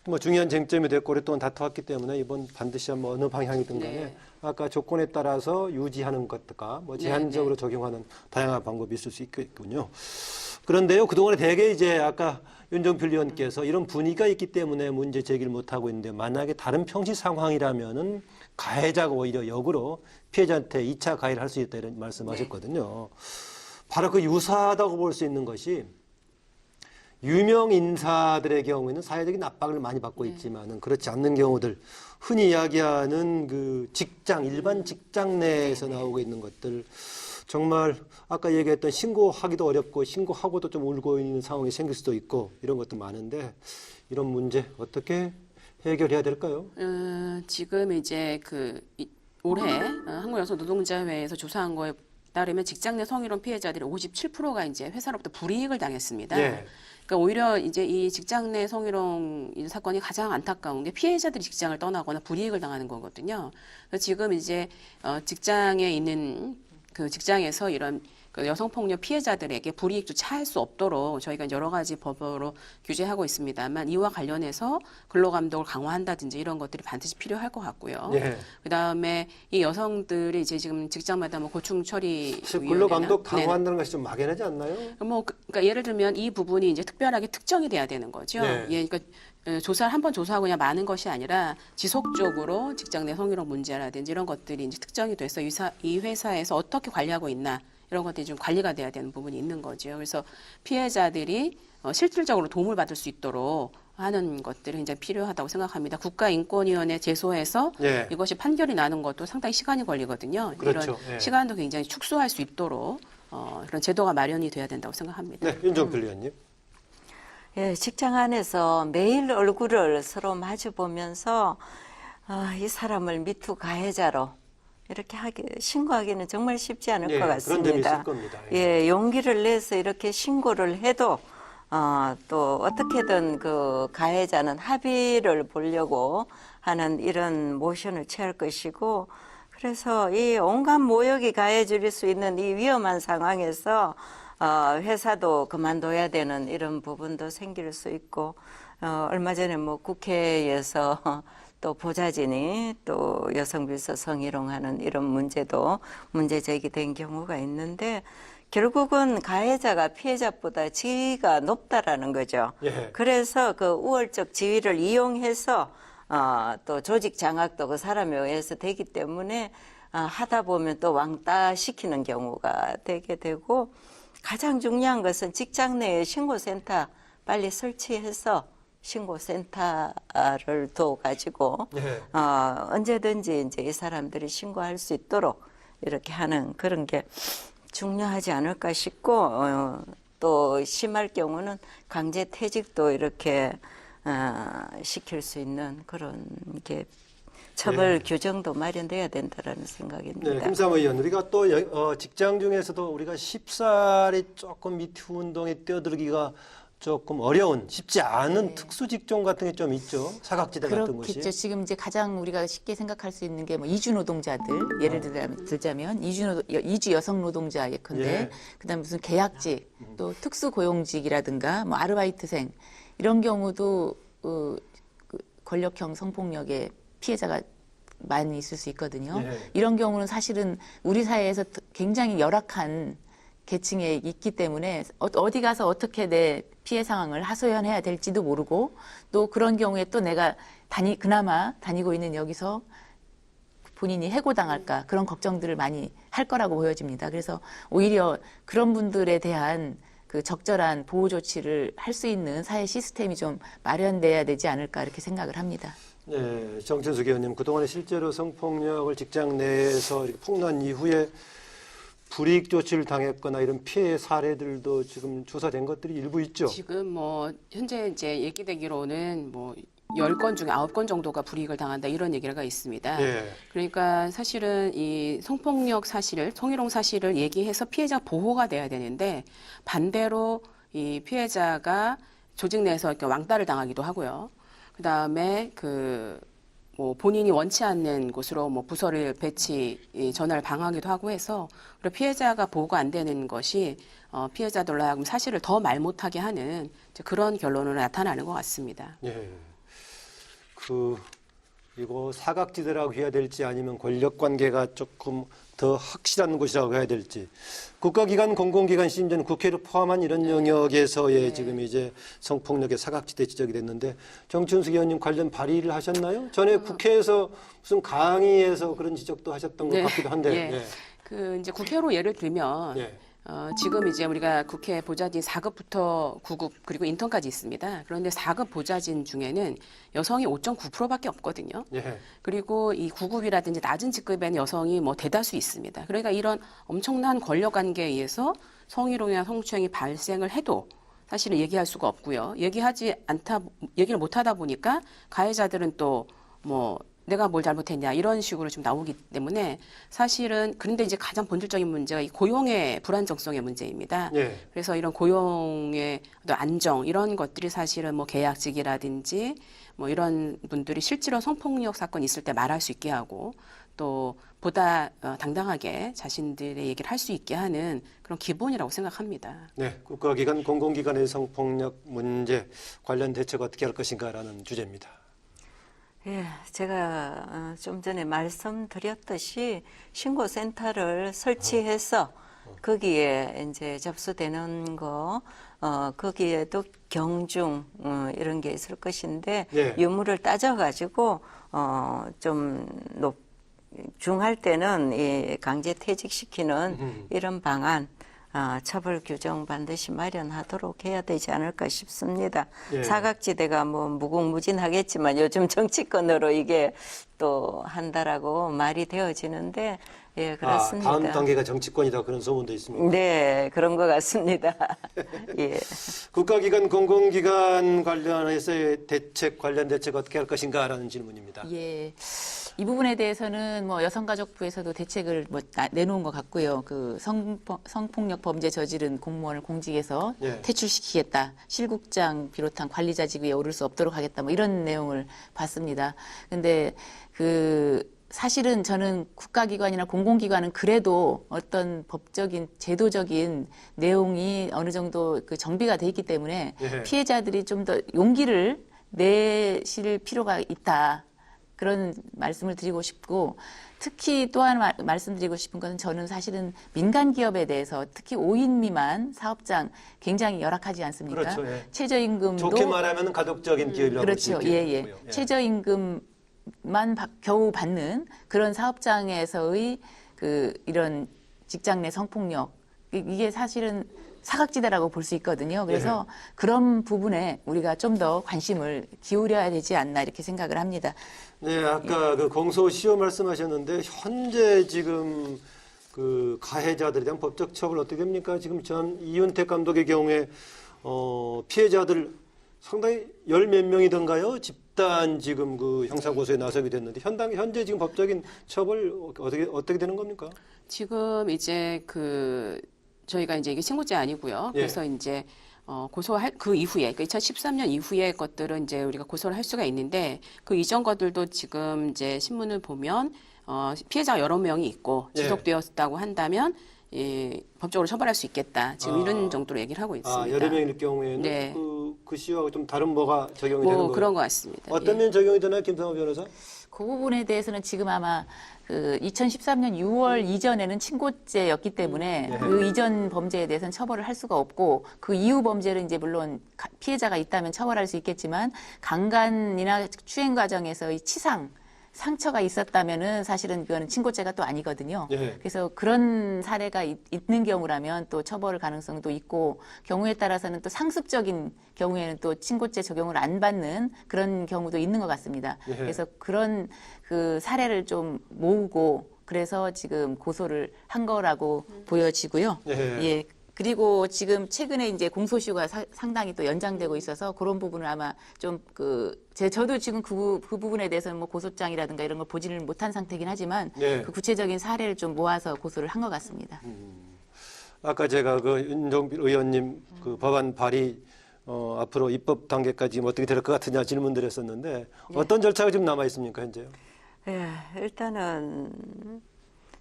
뭐 중요한 쟁점이 됐고 오랫동안 다투었기 때문에 이번 반드시 한번 어느 방향이든 간에 네. 아까 조건에 따라서 유지하는 것과 뭐 제한적으로 네. 적용하는 다양한 방법이 있을 수 있겠군요. 그런데요, 그동안에 대개 이제 아까 윤정필 의원께서 이런 분위기가 있기 때문에 문제 제기를 못하고 있는데 만약에 다른 평시 상황이라면은 가해자가 오히려 역으로 피해자한테 2차 가해를 할 수 있다 이런 말씀하셨거든요. 바로 그 유사하다고 볼 수 있는 것이 유명 인사들의 경우에는 사회적인 압박을 많이 받고 있지만은 그렇지 않는 경우들 흔히 이야기하는 그 직장 일반 직장 내에서 나오고 있는 것들 정말 아까 얘기했던 신고하기도 어렵고 신고하고도 좀 울고 있는 상황이 생길 수도 있고 이런 것도 많은데 이런 문제 어떻게 해결해야 될까요? 지금 이제 올해 한국여성노동자회에서 조사한 거에 따르면 직장 내 성희롱 피해자들의 57%가 이제 회사로부터 불이익을 당했습니다. 예. 그러니까 오히려 이제 이 직장 내 성희롱 사건이 가장 안타까운 게 피해자들이 직장을 떠나거나 불이익을 당하는 거거든요. 그래서 지금 이제 직장에 있는 그 직장에서 이런 그 여성폭력 피해자들에게 불이익조차 할 수 없도록 저희가 여러 가지 법으로 규제하고 있습니다만 이와 관련해서 근로감독을 강화한다든지 이런 것들이 반드시 필요할 것 같고요. 예. 그다음에 이 여성들이 이제 지금 직장마다 뭐 고충 처리 근로감독 강화한다는 것이 좀 막연하지 않나요? 그러니까 예를 들면 이 부분이 이제 특별하게 특정이 돼야 되는 거죠. 네. 예, 그러니까 조사를 한번 조사하고 그냥 많은 것이 아니라 지속적으로 직장 내 성희롱 문제라든지 이런 것들이 이제 특정이 돼서 이 회사에서 어떻게 관리하고 있나 이런 것들이 좀 관리가 돼야 되는 부분이 있는 거죠. 그래서 피해자들이 실질적으로 도움을 받을 수 있도록 하는 것들이 굉장히 필요하다고 생각합니다. 국가인권위원회 제소해서 예. 이것이 판결이 나는 것도 상당히 시간이 걸리거든요. 그렇죠. 이런 예. 시간도 굉장히 축소할 수 있도록 그런 제도가 마련이 돼야 된다고 생각합니다. 네, 윤정필 의원님. 예, 직장 안에서 매일 얼굴을 서로 마주 보면서 이 사람을 미투 가해자로 이렇게 신고하기는 정말 쉽지 않을 예, 것 그런 점이 같습니다. 있을 겁니다. 예, 용기를 내서 이렇게 신고를 해도 또 어떻게든 그 가해자는 합의를 보려고 하는 이런 모션을 취할 것이고 그래서 이 온갖 모욕이 가해질 수 있는 이 위험한 상황에서 회사도 그만둬야 되는 이런 부분도 생길 수 있고 얼마 전에 뭐 국회에서 또 보좌진이 또 여성 비서 성희롱하는 이런 문제도 문제 제기된 경우가 있는데 결국은 가해자가 피해자보다 지위가 높다라는 거죠. 예. 그래서 그 우월적 지위를 이용해서 또 조직 장악도 그 사람에 의해서 되기 때문에 하다 보면 또 왕따 시키는 경우가 되게 되고 가장 중요한 것은 직장 내에 신고센터 빨리 설치해서 신고센터를 둬가지고 예. 언제든지 이제 이 사람들이 신고할 수 있도록 이렇게 하는 그런 게 중요하지 않을까 싶고 또 심할 경우는 강제 퇴직도 이렇게 시킬 수 있는 그런 게 처벌 규정도 마련돼야 된다라는 생각입니다. 네, 김삼호 의원, 우리가 또 직장 중에서도 우리가 쉽사리 조금 미투 운동에 뛰어들기가 조금 어려운, 쉽지 않은 특수 직종 같은 게 좀 있죠. 사각지대 같은 것이. 그렇겠죠. 지금 이제 가장 우리가 쉽게 생각할 수 있는 게 뭐 이주 노동자들 예를 들자면 이주 여성 노동자 예컨대 예. 그다음 무슨 계약직 또 특수 고용직이라든가 뭐 아르바이트생 이런 경우도 권력형 성폭력의 피해자가 많이 있을 수 있거든요. 예. 이런 경우는 사실은 우리 사회에서 굉장히 열악한 계층에 있기 때문에 어디 가서 어떻게 내 피해 상황을 하소연해야 될지도 모르고 또 그런 경우에 또 내가 그나마 다니고 있는 여기서 본인이 해고당할까 그런 걱정들을 많이 할 거라고 보여집니다. 그래서 오히려 그런 분들에 대한 그 적절한 보호 조치를 할 수 있는 사회 시스템이 좀 마련돼야 되지 않을까 이렇게 생각을 합니다. 네, 정진숙 의원님, 그동안에 실제로 성폭력을 직장 내에서 이렇게 폭로한 이후에 불이익 조치를 당했거나 이런 피해 사례들도 지금 조사된 것들이 일부 있죠. 지금 뭐 현재 이제 얘기되기로는 뭐 10건 중에 9건 정도가 불이익을 당한다 이런 얘기가 있습니다. 예. 그러니까 사실은 이 성폭력 사실을, 성희롱 사실을 얘기해서 피해자 보호가 돼야 되는데 반대로 이 피해자가 조직 내에서 이렇게 왕따를 당하기도 하고요. 그 다음에 뭐 본인이 원치 않는 곳으로 뭐 부서를 전화를 방하기도 하고 해서 그리고 피해자가 보호가 안 되는 것이 피해자들로 하여금 사실을 더 말 못하게 하는 그런 결론으로 나타나는 것 같습니다. 예. 이거 사각지대라고 해야 될지 아니면 권력 관계가 조금 더 확실한 곳이라고 해야 될지 국가기관, 공공기관, 심지어는 국회를 포함한 이런 영역에서의 지금 이제 성폭력의 사각지대 지적이 됐는데 정춘숙 의원님 관련 발의를 하셨나요? 전에 국회에서 무슨 강의에서 그런 지적도 하셨던 것 같기도 한데. 예. 이제 국회로 예를 들면 지금 이제 우리가 국회 보좌진 4급부터 9급 그리고 인턴까지 있습니다. 그런데 4급 보좌진 중에는 여성이 5.9%밖에 없거든요. 그리고 이 9급이라든지 낮은 직급에는 여성이 뭐 대다수 있습니다. 그러니까 이런 엄청난 권력 관계에 의해서 성희롱이나 성추행이 발생을 해도 사실은 얘기할 수가 없고요. 얘기를 못 하다 보니까 가해자들은 또 뭐 내가 뭘 잘못했냐 이런 식으로 좀 나오기 때문에 사실은 그런데 이제 가장 본질적인 문제가 이 고용의 불안정성의 문제입니다. 그래서 이런 고용의 어떤 안정 이런 것들이 사실은 뭐 계약직이라든지 뭐 이런 분들이 실제로 성폭력 사건이 있을 때 말할 수 있게 하고 또 보다 당당하게 자신들의 얘기를 할 수 있게 하는 그런 기본이라고 생각합니다. 네, 국가기관, 공공기관의 성폭력 문제 관련 대책 어떻게 할 것인가라는 주제입니다. 예, 제가 좀 전에 말씀드렸듯이 신고센터를 설치해서 거기에 이제 접수되는 거, 거기에도 경중 이런 게 있을 것인데 유무를 따져가지고 좀 중할 때는 이 강제 퇴직시키는 이런 방안. 처벌 규정 반드시 마련하도록 해야 되지 않을까 싶습니다. 사각지대가 뭐 무궁무진하겠지만 요즘 정치권으로 이게 또 한다라고 말이 되어지는데 예, 그렇습니다. 다음 단계가 정치권이다 그런 소문도 있습니다. 네, 그런 것 같습니다. 예. 국가기관, 공공기관 관련해서의 관련 대책 어떻게 할 것인가라는 질문입니다. 예. 이 부분에 대해서는 뭐 여성가족부에서도 대책을 뭐 내놓은 것 같고요. 그 성폭력 범죄 저지른 공무원을 공직에서 퇴출시키겠다. 실국장 비롯한 관리자 직위에 오를 수 없도록 하겠다. 뭐 이런 내용을 봤습니다. 근데 사실은 저는 국가기관이나 공공기관은 그래도 어떤 법적인 제도적인 내용이 어느 정도 정비가 돼 있기 때문에 피해자들이 좀 더 용기를 내실 필요가 있다. 그런 말씀을 드리고 싶고 특히 또 하나 말씀드리고 싶은 것은 저는 사실은 민간 기업에 대해서 특히 5인 미만 사업장 굉장히 열악하지 않습니까? 그렇죠. 최저임금도 좋게 말하면 가독적인 기업이라고 볼 수 그렇죠. 있겠고요. 최저임금만 겨우 받는 그런 사업장에서의 이런 직장 내 성폭력 이게 사실은 사각지대라고 볼 수 있거든요. 그래서 그런 부분에 우리가 좀 더 관심을 기울여야 되지 않나 이렇게 생각을 합니다. 네, 아까 그 공소시효 말씀하셨는데 현재 지금 그 가해자들에 대한 법적 처벌 어떻게 됩니까? 지금 전 이윤택 감독의 경우에 피해자들 상당히 열 몇 명이던가요? 집단 지금 그 형사고소에 나서게 됐는데 현재 지금 법적인 처벌 어떻게 되는 겁니까? 지금 이제 저희가 이제 이게 신고죄 아니고요. 그래서 이제 고소할 그 이후에, 2013년 이후의 것들은 이제 우리가 고소를 할 수가 있는데 그 이전 것들도 지금 이제 신문을 보면 피해자가 여러 명이 있고 지속되었다고 한다면 법적으로 처벌할 수 있겠다. 지금 이런 정도로 얘기를 하고 있습니다. 여러 명일 경우에는 그 시효하고 좀 다른 뭐가 적용이 되는 거예요? 그런 것 같습니다. 어떤 면 적용이 되나요, 김성호 변호사? 그 부분에 대해서는 지금 아마 2013년 6월 이전에는 친고죄였기 때문에 그 이전 범죄에 대해서는 처벌을 할 수가 없고 그 이후 범죄를 이제 물론 피해자가 있다면 처벌할 수 있겠지만 강간이나 추행 과정에서의 치상 상처가 있었다면은 사실은 그거는 친고죄가 또 아니거든요. 예. 그래서 그런 사례가 있는 경우라면 또 처벌 가능성도 있고 경우에 따라서는 또 상습적인 경우에는 또 친고죄 적용을 안 받는 그런 경우도 있는 것 같습니다. 예. 그래서 그런 그 사례를 좀 모으고 그래서 지금 고소를 한 거라고 보여지고요. 예. 그리고 지금 최근에 이제 공소시효가 상당히 또 연장되고 있어서 그런 부분을 아마 좀 저도 지금 그 부분에 대해서는 뭐 고소장이라든가 이런 걸 보지를 못한 상태긴 하지만 네. 그 구체적인 사례를 좀 모아서 고소를 한 것 같습니다. 아까 제가 그 윤종필 의원님 그 법안 발의 앞으로 입법 단계까지 어떻게 될 것 같으냐 질문 드렸었는데 어떤 절차가 지금 남아 있습니까 현재요? 예, 일단은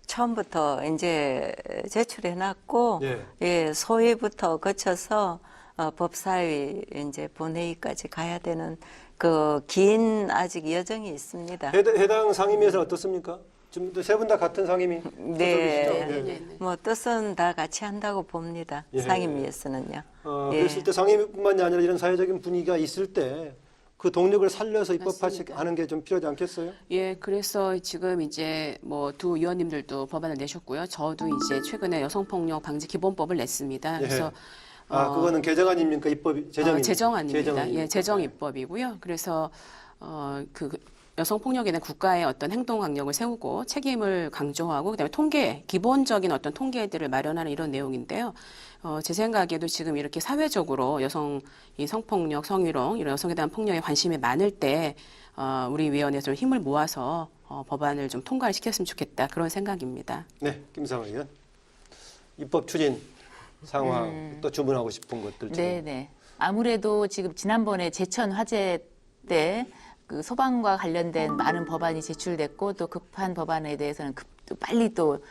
처음부터 이제 제출해놨고, 예, 소위부터 거쳐서 법사위 이제 본회의까지 가야 되는 그 긴 아직 여정이 있습니다. 해당 상임위에서는 어떻습니까? 지금 세 분 다 같은 상임위 네, 소속이시죠? 뭐 뜻은 다 같이 한다고 봅니다. 예. 상임위에서는요. 예. 그랬을 때 상임위뿐만이 아니라 이런 사회적인 분위기가 있을 때 그 동력을 살려서 입법하는 게 좀 필요하지 않겠어요? 예, 그래서 지금 이제 뭐 두 의원님들도 법안을 내셨고요. 저도 이제 최근에 여성폭력 방지 기본법을 냈습니다. 그래서 그거는 개정안입니까? 입법이 제정입니까? 제정안입니다. 예, 제정 입법이고요. 그래서 그 여성폭력에 대한 국가의 어떤 행동 강령을 세우고 책임을 강조하고 그다음에 통계, 기본적인 어떤 통계들을 마련하는 이런 내용인데요. 제 생각에도 지금 이렇게 사회적으로 이 성폭력, 성희롱, 이런 여성에 대한 폭력에 관심이 많을 때 우리 위원회에서 좀 힘을 모아서 법안을 좀 통과를 시켰으면 좋겠다 그런 생각입니다. 네, 김상화 의원. 입법 추진 상황 또 주문하고 싶은 것들. 네. 아무래도 지금 지난번에 제천 화재 때 그 소방과 관련된 많은 법안이 제출됐고 또 급한 법안에 대해서는 빨리 또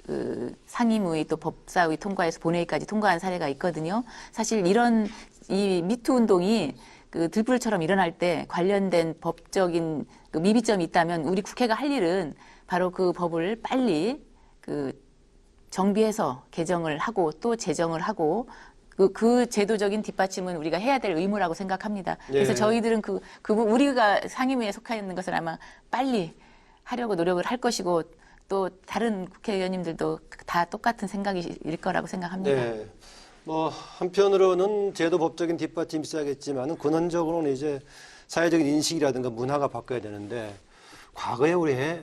그 상임위 또 법사위 통과해서 본회의까지 통과한 사례가 있거든요. 사실 이 미투 운동이 그 들불처럼 일어날 때 관련된 법적인 그 미비점이 있다면 우리 국회가 할 일은 바로 그 법을 빨리 그 정비해서 개정을 하고 또 제정을 하고 그 제도적인 뒷받침은 우리가 해야 될 의무라고 생각합니다. 그래서 저희들은 우리가 상임위에 속해 있는 것을 아마 빨리 하려고 노력을 할 것이고 또 다른 국회의원님들도 다 똑같은 생각일 거라고 생각합니다. 네. 뭐 한편으로는 제도법적인 뒷받침이 있어야겠지만 근원적으로는 이제 사회적인 인식이라든가 문화가 바뀌어야 되는데 과거에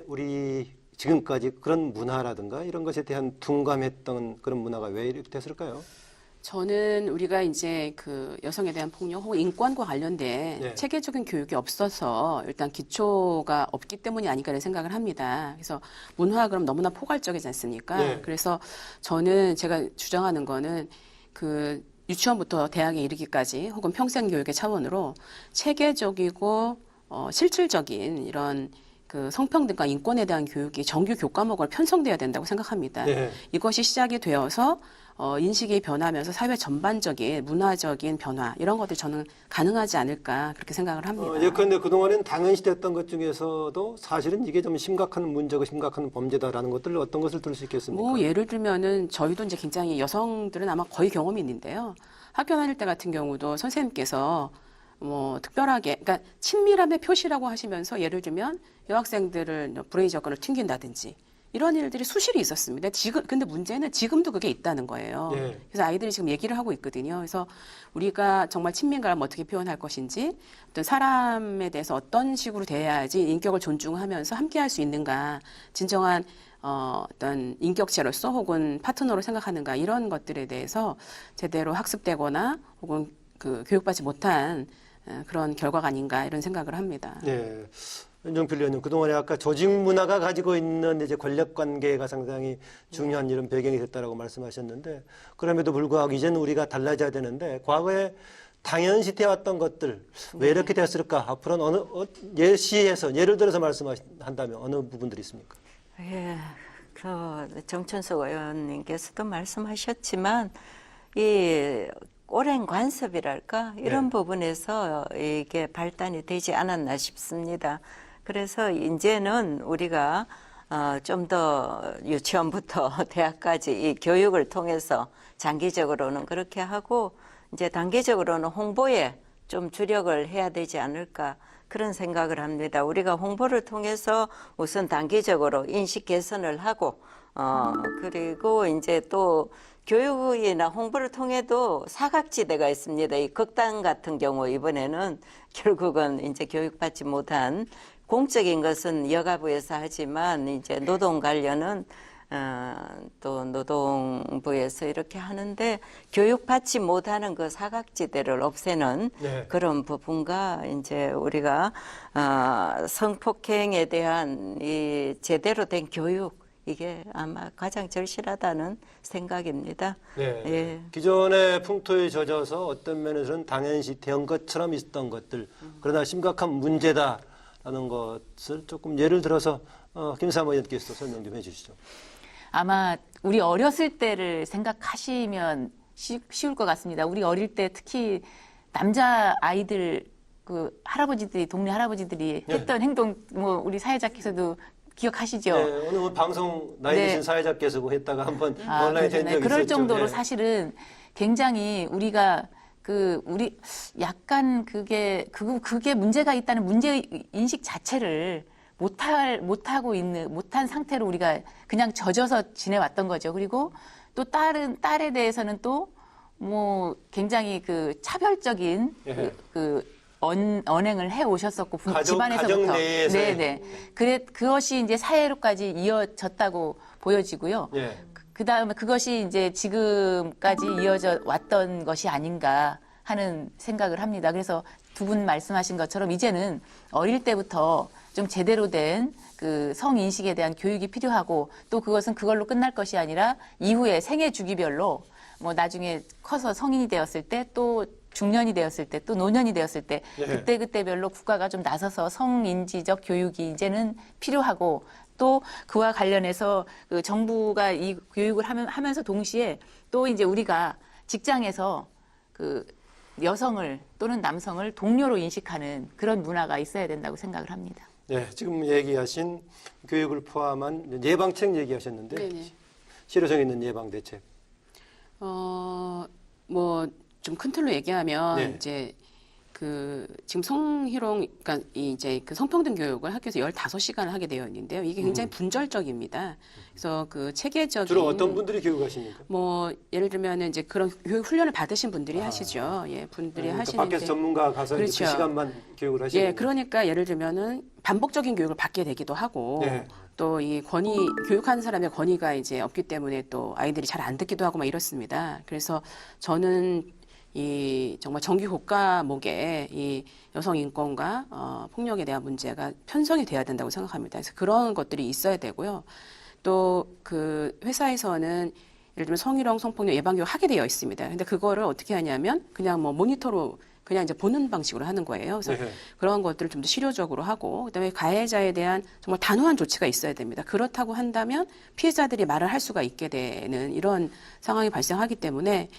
우리 지금까지 그런 문화라든가 이런 것에 대한 둔감했던 그런 문화가 왜 이렇게 됐을까요? 저는 우리가 이제 그 여성에 대한 폭력 혹은 인권과 관련된 체계적인 교육이 없어서 일단 기초가 없기 때문이 아닐까라는 생각을 합니다. 그래서 문화가 그럼 너무나 포괄적이지 않습니까? 그래서 저는 제가 주장하는 거는 그 유치원부터 대학에 이르기까지 혹은 평생교육의 차원으로 체계적이고 실질적인 이런 그 성평등과 인권에 대한 교육이 정규 교과목으로 편성돼야 된다고 생각합니다. 이것이 시작이 되어서 인식이 변하면서 사회 전반적인 문화적인 변화 이런 것들이 저는 가능하지 않을까 그렇게 생각을 합니다. 예컨대 그동안엔 당연시 됐던 것 중에서도 사실은 이게 좀 심각한 문제고 심각한 범죄다라는 것들 어떤 것을 들 수 있겠습니까? 뭐 예를 들면은 저희도 이제 굉장히 여성들은 아마 거의 경험이 있는데요. 학교 다닐 때 같은 경우도 선생님께서 뭐 특별하게 그러니까 친밀함의 표시라고 하시면서 예를 들면 여학생들을 브레이저건을 튕긴다든지 이런 일들이 수시로 있었습니다. 근데 문제는 지금도 그게 있다는 거예요. 그래서 아이들이 지금 얘기를 하고 있거든요. 그래서 우리가 정말 친밀감을 어떻게 표현할 것인지, 어떤 사람에 대해서 어떤 식으로 대해야지 인격을 존중하면서 함께할 수 있는가, 진정한 어떤 인격체로서 혹은 파트너로 생각하는가 이런 것들에 대해서 제대로 학습되거나 혹은 그 교육받지 못한 그런 결과가 아닌가 이런 생각을 합니다. 네. 윤종필 의원님, 그동안에 아까 조직 문화가 가지고 있는 이제 권력 관계가 상당히 중요한 이런 배경이 됐다라고 말씀하셨는데, 그럼에도 불구하고 이제는 우리가 달라져야 되는데, 과거에 당연시 되었던 것들, 왜 이렇게 됐을까? 앞으로는 예를 들어서 말씀한다면 어느 부분들이 있습니까? 예, 정춘숙 의원님께서도 말씀하셨지만, 이 오랜 관습이랄까? 이런 부분에서 이게 발단이 되지 않았나 싶습니다. 그래서 이제는 우리가 좀 더 유치원부터 대학까지 이 교육을 통해서 장기적으로는 그렇게 하고 이제 단기적으로는 홍보에 좀 주력을 해야 되지 않을까 그런 생각을 합니다. 우리가 홍보를 통해서 우선 단기적으로 인식 개선을 하고 그리고 이제 또 교육이나 홍보를 통해도 사각지대가 있습니다. 이 극단 같은 경우 이번에는 결국은 이제 교육받지 못한 공적인 것은 여가부에서 하지만 이제 노동 관련은 또 노동부에서 이렇게 하는데 교육받지 못하는 그 사각지대를 없애는 네. 그런 부분과 이제 우리가 성폭행에 대한 이 제대로 된 교육 이게 아마 가장 절실하다는 생각입니다. 네. 예. 기존의 풍토에 젖어서 어떤 면에서는 당연시 된 것처럼 있었던 것들, 그러나 심각한 문제다라는 것을 조금 예를 들어서 김사모 의원께서 설명 좀 해주시죠. 아마 우리 어렸을 때를 생각하시면 쉬울 것 같습니다. 우리 어릴 때 특히 남자 아이들 그 할아버지들이 동네 할아버지들이 했던 행동 뭐 우리 사회자께서도 기억하시죠? 네, 오늘 방송 나이 드신 사회자께서 했다가 한번 온라인 된 적이 그럴 있었죠. 정도로 네. 사실은 굉장히 우리가 우리 약간 그게 문제가 있다는 문제 인식 자체를 못한 상태로 우리가 그냥 젖어서 지내왔던 거죠. 그리고 또 딸에 대해서는 또 뭐 굉장히 그 차별적인 언행을 해 오셨었고 집안에서부터 가정 내에서 네네 그것이 이제 사회로까지 이어졌다고 보여지고요. 예. 그다음에 그것이 이제 지금까지 이어져 왔던 것이 아닌가 하는 생각을 합니다. 그래서 두 분 말씀하신 것처럼 이제는 어릴 때부터 좀 제대로 된 그 성인식에 대한 교육이 필요하고 또 그것은 그걸로 끝날 것이 아니라 이후에 생애 주기별로 뭐 나중에 커서 성인이 되었을 때 또 중년이 되었을 때 또 노년이 되었을 때 그때별로 국가가 좀 나서서 성인지적 교육이 이제는 필요하고 또 그와 관련해서 그 정부가 이 교육을 하면서 동시에 또 이제 우리가 직장에서 그 여성을 또는 남성을 동료로 인식하는 그런 문화가 있어야 된다고 생각을 합니다. 네, 지금 얘기하신 교육을 포함한 예방책 얘기하셨는데 네네. 실효성 있는 예방 대책. 뭐 좀 큰 틀로 얘기하면 네. 이제 그 지금 성희롱 그러니까 이제 그 성평등 교육을 학교에서 15시간을 하게 되어 있는데요. 이게 굉장히 분절적입니다. 그래서 그 체계적인 주로 어떤 분들이 교육하십니까? 뭐 예를 들면 이제 그런 교육 훈련을 받으신 분들이 하시죠. 예, 분들이 그러니까 하시는데 밖에서 전문가 가서 그렇죠. 이제 그 시간만 교육을 하시는 예, 그러니까 예를 들면은 반복적인 교육을 받게 되기도 하고 네. 또 이 교육하는 사람의 권위가 이제 없기 때문에 또 아이들이 잘 안 듣기도 하고 막 이렇습니다. 그래서 저는 이 정말 정기 국가목에 이 여성 인권과 폭력에 대한 문제가 편성이 돼야 된다고 생각합니다. 그래서 그런 것들이 있어야 되고요. 또 그 회사에서는 예를 들면 성희롱, 성폭력 예방 교육 하게 되어 있습니다. 근데 그거를 어떻게 하냐면 그냥 뭐 모니터로 그냥 이제 보는 방식으로 하는 거예요. 그래서 네. 그런 것들을 좀 더 실효적으로 하고 그다음에 가해자에 대한 정말 단호한 조치가 있어야 됩니다. 그렇다고 한다면 피해자들이 말을 할 수가 있게 되는 이런 상황이 발생하기 때문에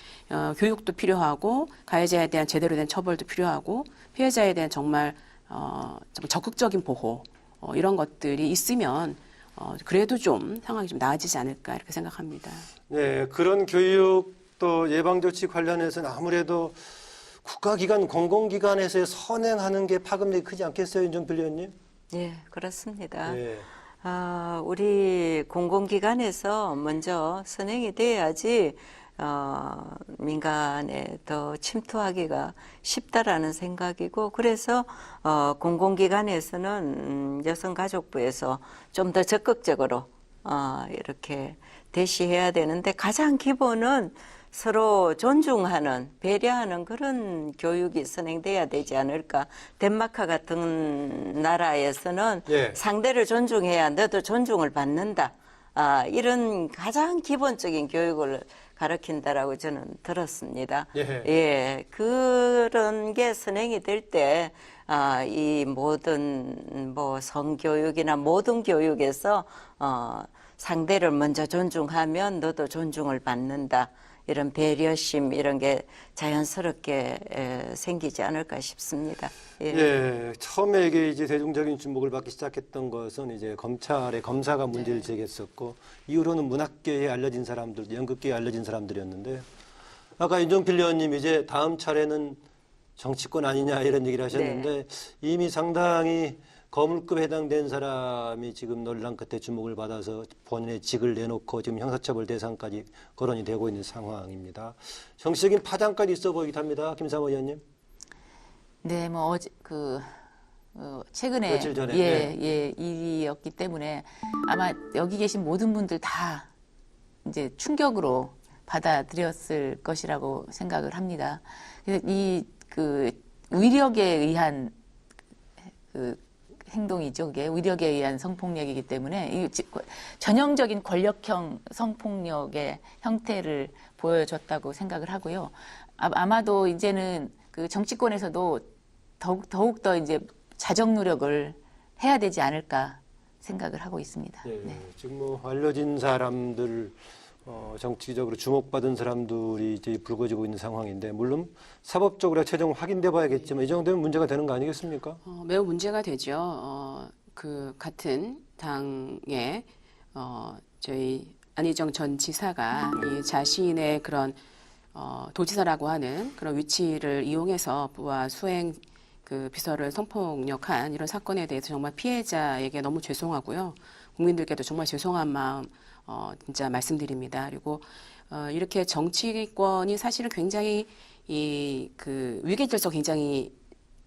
교육도 필요하고 가해자에 대한 제대로 된 처벌도 필요하고 피해자에 대한 정말 적극적인 보호 이런 것들이 있으면 그래도 좀 상황이 좀 나아지지 않을까 이렇게 생각합니다. 네, 그런 교육 또 예방 조치 관련해서는 아무래도 국가기관, 공공기관에서 선행하는 게 파급력이 크지 않겠어요, 윤정필 의원님? 예, 그렇습니다. 네. 우리 공공기관에서 먼저 선행이 돼야지 민간에 더 침투하기가 쉽다라는 생각이고 그래서 공공기관에서는 여성가족부에서 좀 더 적극적으로 이렇게 대시해야 되는데 가장 기본은 서로 존중하는, 배려하는 그런 교육이 선행돼야 되지 않을까. 덴마크 같은 나라에서는 예. 상대를 존중해야 너도 존중을 받는다. 이런 가장 기본적인 교육을 가르친다라고 저는 들었습니다. 예. 그런 게 선행이 될 때, 이 모든 뭐 성교육이나 모든 교육에서, 상대를 먼저 존중하면 너도 존중을 받는다. 이런 배려심 이런 게 자연스럽게 생기지 않을까 싶습니다. 예. 예, 처음에 이게 이제 대중적인 주목을 받기 시작했던 것은 이제 검찰의 검사가 문제를 제기했었고 이후로는 문학계에 알려진 사람들, 연극계에 알려진 사람들이었는데 아까 윤정필 의원님 이제 다음 차례는 정치권 아니냐 이런 얘기를 하셨는데 이미 상당히 거물급에 해당된 사람이 지금 논란 끝에 주목을 받아서 본인의 직을 내놓고 지금 형사처벌 대상까지 거론이 되고 있는 상황입니다. 정치적인 파장까지 있어 보이기도 합니다. 김상호 의원님. 네, 뭐 어제 최근에 며칠 전에, 일이었기 때문에 아마 여기 계신 모든 분들 다 이제 충격으로 받아들였을 것이라고 생각을 합니다. 그 위력에 의한 그 행동이죠. 그게 위력에 의한 성폭력이기 때문에 이 전형적인 권력형 성폭력의 형태를 보여줬다고 생각을 하고요. 아마도 이제는 그 정치권에서도 더욱 더 이제 자정 노력을 해야 되지 않을까 생각을 하고 있습니다. 네. 지금 뭐 알려진 사람들, 정치적으로 주목받은 사람들이 이제 불거지고 있는 상황인데 물론 사법적으로 최종 확인돼 봐야겠지만 이 정도면 문제가 되는 거 아니겠습니까? 매우 문제가 되죠. 그 같은 당의 저희 안희정 전 지사가 이 자신의 그런 도지사라고 하는 그런 위치를 이용해서 부하 수행 그 비서를 성폭력한 이런 사건에 대해서 정말 피해자에게 너무 죄송하고요. 국민들께도 정말 죄송한 마음 진짜 말씀드립니다. 그리고 이렇게 정치권이 사실은 굉장히 그 위계 질서 굉장히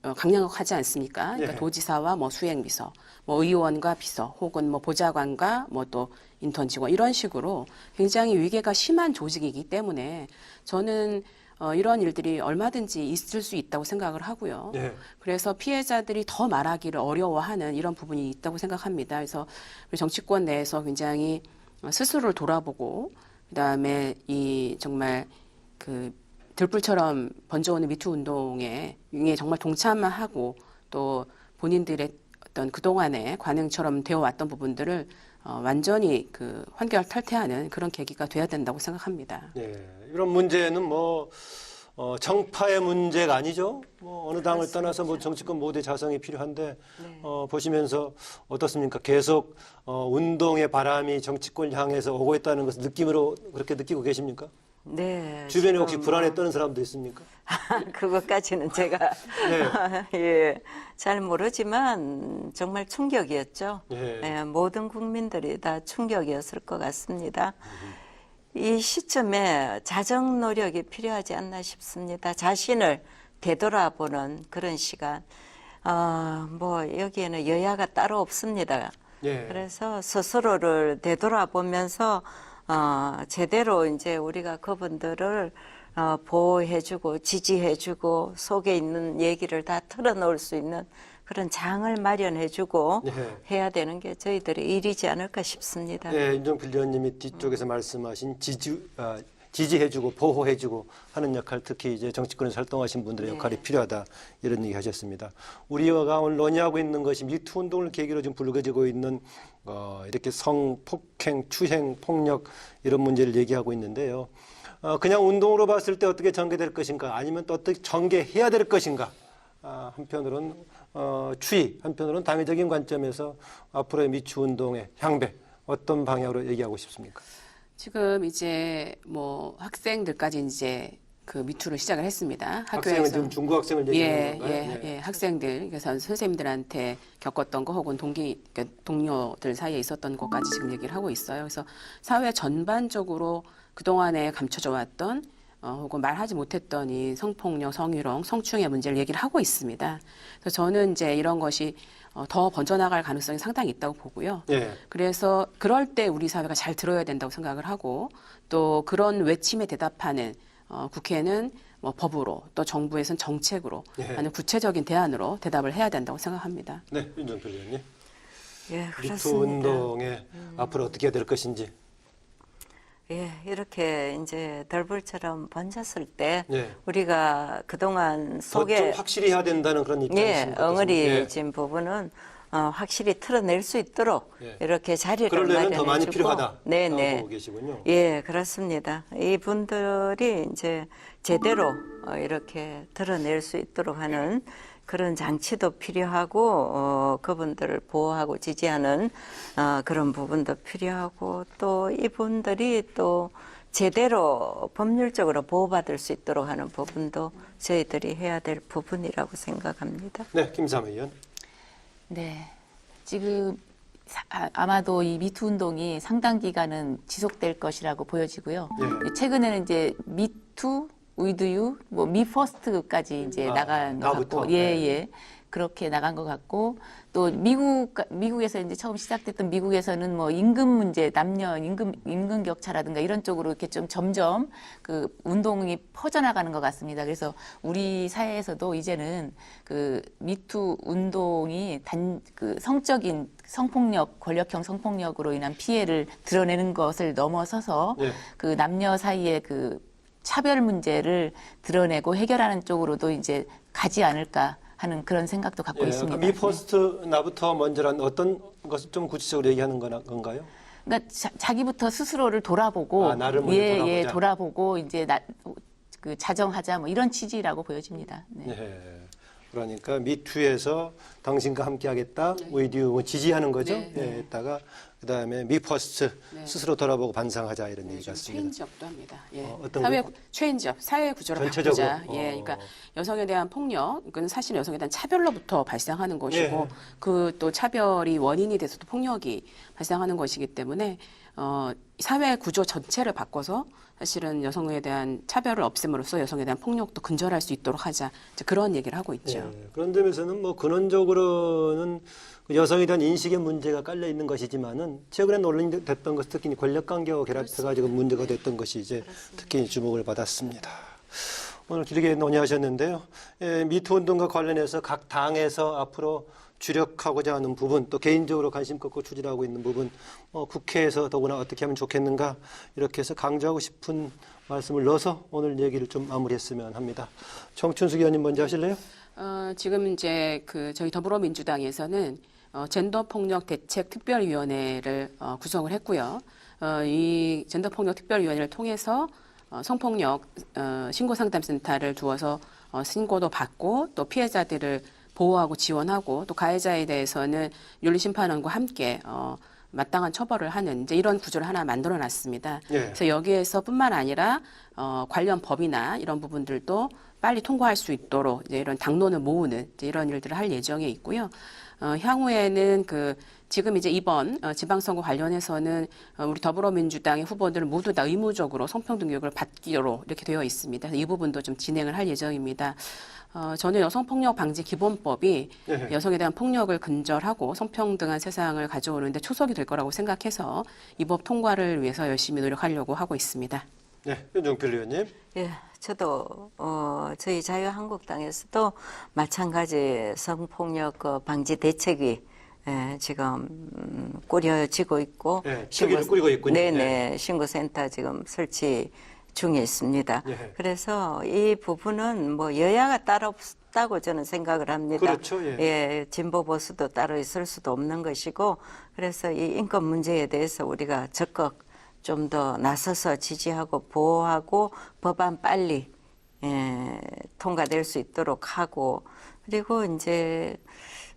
강력하지 않습니까? 그러니까 도지사와 뭐 수행비서, 뭐 의원과 비서, 혹은 뭐 보좌관과 뭐 또 인턴 직원 이런 식으로 굉장히 위계가 심한 조직이기 때문에 저는 이런 일들이 얼마든지 있을 수 있다고 생각을 하고요. 그래서 피해자들이 더 말하기를 어려워하는 이런 부분이 있다고 생각합니다. 그래서 우리 정치권 내에서 굉장히 스스로를 돌아보고 그다음에 이 정말 그 들불처럼 번져오는 미투 운동에 정말 동참하고 또 본인들의 어떤 그동안의 관행처럼 되어왔던 부분들을 완전히 그 환결탈퇴하는 그런 계기가 돼야 된다고 생각합니다. 이런 문제는 뭐 정파의 문제가 아니죠. 뭐 어느 당을 떠나서 뭐 정치권 모두의 자성이 필요한데 보시면서 어떻습니까? 계속 운동의 바람이 정치권을 향해서 오고 있다는 것을 느낌으로 그렇게 느끼고 계십니까? 네. 주변에 혹시 불안에 떠는 사람도 있습니까? 그것까지는 제가 잘 모르지만 정말 충격이었죠. 모든 국민들이 다 충격이었을 것 같습니다. 이 시점에 자정 노력이 필요하지 않나 싶습니다. 자신을 되돌아보는 그런 시간. 뭐 여기에는 여야가 따로 없습니다. 그래서 스스로를 되돌아보면서 제대로 이제 우리가 그분들을 보호해주고 지지해주고 속에 있는 얘기를 다 털어놓을 수 있는 그런 장을 마련해주고 해야 되는 게 저희들의 일이지 않을까 싶습니다. 임종필 의원님이 뒤쪽에서 말씀하신 지지해주고 보호해주고 하는 역할, 특히 이제 정치권에서 활동하신 분들의 역할이 필요하다 이런 얘기 하셨습니다. 우리가 오늘 논의하고 있는 것이 미투 운동을 계기로 지금 불거지고 있는 이렇게 성폭행, 추행, 폭력 이런 문제를 얘기하고 있는데요. 그냥 운동으로 봤을 때 어떻게 전개될 것인가 아니면 또 어떻게 전개해야 될 것인가 한편으로는 추이, 한편으로는 당위적인 관점에서 앞으로의 미투 운동의 향배 어떤 방향으로 얘기하고 싶습니까? 지금 이제 뭐 학생들까지 이제 그 미투를 시작을 했습니다. 학생은 지금 중고 학생을 얘기하는 건가요? 학생들 그래서 선생님들한테 겪었던 거 혹은 동료들 사이에 있었던 것까지 지금 얘기를 하고 있어요. 그래서 사회 전반적으로 그동안에 감춰져 왔던 혹은 말하지 못했던 이 성폭력, 성희롱, 성추행의 문제를 얘기를 하고 있습니다. 그래서 저는 이제 이런 것이 더 번져나갈 가능성이 상당히 있다고 보고요. 그래서 그럴 때 우리 사회가 잘 들어야 된다고 생각을 하고 또 그런 외침에 대답하는 국회는 뭐 법으로 또 정부에서는 정책으로 하는 구체적인 대안으로 대답을 해야 된다고 생각합니다. 네, 임종필 의원님. 그렇습니다. 미투 운동에 앞으로 어떻게 해야 될 것인지. 이렇게 이제 덜불처럼 번졌을 때 우리가 그동안 속에 좀 확실히 해야 된다는 그런 입장이십니까? 엉어리진 부분은 확실히 틀어낼 수 있도록 이렇게 자리를 그러려면 더 많이 마련해주고 필요하다. 보고 계시군요. 그렇습니다. 이분들이 이제 제대로 이렇게 드러낼 수 있도록 하는 그런 장치도 필요하고 그분들을 보호하고 지지하는 그런 부분도 필요하고 또 이분들이 또 제대로 법률적으로 보호받을 수 있도록 하는 부분도 저희들이 해야 될 부분이라고 생각합니다. 네, 김삼 의원. 네. 지금 아마도 이 미투 운동이 상당 기간은 지속될 것이라고 보여지고요. 예. 최근에는 이제 미투, 위드유, 뭐 미퍼스트까지 이제 나간 것 나부터. 같고, 예. 그렇게 나간 것 같고, 또 미국에서 이제 처음 시작됐던 미국에서는 뭐 임금 문제, 남녀 임금 격차라든가 이런 쪽으로 이렇게 좀 점점 그 운동이 퍼져나가는 것 같습니다. 그래서 우리 사회에서도 이제는 그 미투 운동이 그 성적인 성폭력, 권력형 성폭력으로 인한 피해를 드러내는 것을 넘어서서 예. 그 남녀 사이의 그 차별 문제를 드러내고 해결하는 쪽으로도 이제 가지 않을까 하는 그런 생각도 갖고 있습니다. 미퍼스트 나부터 먼저란 어떤 것을 좀 구체적으로 얘기하는 건가요? 그러니까 자기부터 스스로를 돌아보고, 나를 먼저 돌아보자. 돌아보고 이제 그 자정하자 뭐 이런 취지라고 보여집니다. 네. 네. 그러니까 미투에서 당신과 함께하겠다, with you 지지하는 거죠. 네. 예, 했다가 그다음에 미퍼스트 네. 스스로 돌아보고 반성하자 이런 얘기 같습니다. 체인지업도 합니다. 예. 어떤 사회 거? 체인지업, 사회 구조를 전체적으로? 바꾸자. 예, 그러니까 여성에 대한 폭력은 사실 여성에 대한 차별로부터 발생하는 것이고, 예. 그 또 차별이 원인이 돼서도 폭력이 발생하는 것이기 때문에 사회 구조 전체를 바꿔서 사실은 여성에 대한 차별을 없앰으로써 여성에 대한 폭력도 근절할 수 있도록 하자. 이제 그런 얘기를 하고 있죠. 예, 그런 점에서는 뭐 근원적으로는 여성에 대한 인식의 문제가 깔려 있는 것이지만은 최근에 논란됐던 것은 특히 권력관계와 결합해가지고 문제가 됐던 것이 이제 특히 주목을 받았습니다. 오늘 길게 논의하셨는데요. 예, 미투 운동과 관련해서 각 당에서 앞으로 주력하고자 하는 부분, 또 개인적으로 관심 갖고 추진하고 있는 부분, 국회에서 더구나 어떻게 하면 좋겠는가 이렇게 해서 강조하고 싶은 말씀을 넣어서 오늘 얘기를 좀 마무리했으면 합니다. 정춘숙 의원님 먼저 하실래요? 지금 이제 저희 더불어민주당에서는 젠더폭력 대책 특별위원회를 구성을 했고요. 이 젠더폭력 특별위원회를 통해서 성폭력 신고상담센터를 두어서 신고도 받고 또 피해자들을 보호하고 지원하고 또 가해자에 대해서는 윤리심판원과 함께 마땅한 처벌을 하는 이제 이런 구조를 하나 만들어놨습니다. 예. 그래서 여기에서뿐만 아니라 관련 법이나 이런 부분들도 빨리 통과할 수 있도록 이제 이런 당론을 모으는 이제 이런 일들을 할 예정에 있고요. 향후에는 지금 이제 이번 지방선거 관련해서는 우리 더불어민주당의 후보들 모두 다 의무적으로 성평등 교육을 받기로 이렇게 되어 있습니다. 이 부분도 좀 진행을 할 예정입니다. 저는 여성폭력 방지 기본법이 네. 여성에 대한 폭력을 근절하고 성평등한 세상을 가져오는데 초석이 될 거라고 생각해서 이 법 통과를 위해서 열심히 노력하려고 하고 있습니다. 네, 윤종필 의원님. 예, 저도 저희 자유한국당에서도 마찬가지 성폭력 방지 대책이 지금 꾸려지고 있고, 네, 체계를 꾸리고 있군요. 네네, 신고센터 지금 설치 중에 있습니다. 예. 그래서 이 부분은 뭐 여야가 따로 없다고 저는 생각을 합니다. 그렇죠. 예. 진보 보수도 따로 있을 수도 없는 것이고, 그래서 이 인권 문제에 대해서 우리가 적극 좀 더 나서서 지지하고 보호하고 법안 빨리 통과될 수 있도록 하고, 그리고 이제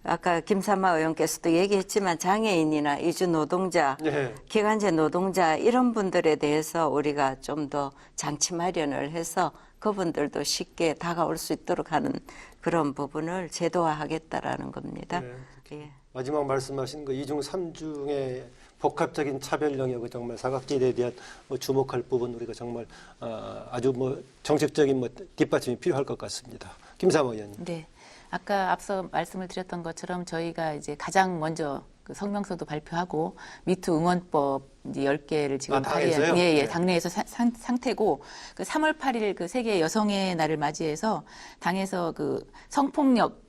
아까 김삼아 의원께서도 얘기했지만 장애인이나 이주 노동자, 네. 기간제 노동자 이런 분들에 대해서 우리가 좀 더 장치 마련을 해서 그분들도 쉽게 다가올 수 있도록 하는 그런 부분을 제도화하겠다라는 겁니다. 네. 예. 마지막 말씀하신 그 2중 3중의 복합적인 차별 영역의 정말 사각지대에 대한 주목할 부분 우리가 정말 아주 정책적인 뒷받침이 필요할 것 같습니다. 김삼호 의원님. 네. 아까 앞서 말씀을 드렸던 것처럼 저희가 이제 가장 먼저 그 성명서도 발표하고 미투 응원법 이제 10개를 지금 당에서요? 네. 당내에서 상태고 그 3월 8일 그 세계 여성의 날을 맞이해서 당에서 그 성폭력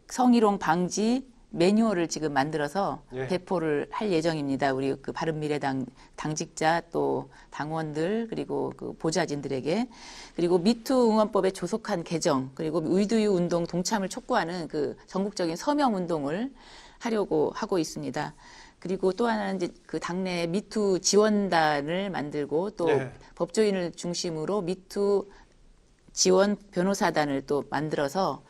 성희롱 방지 매뉴얼을 지금 만들어서 예. 배포를 할 예정입니다. 우리 그 바른미래당 당직자 또 당원들 그리고 그 보좌진들에게 그리고 미투 응원법에 조속한 개정 그리고 위드유 운동 동참을 촉구하는 그 전국적인 서명 운동을 하려고 하고 있습니다. 그리고 또 하나는 이제 그 당내 미투 지원단을 만들고 또 예. 법조인을 중심으로 미투 지원 변호사단을 또 만들어서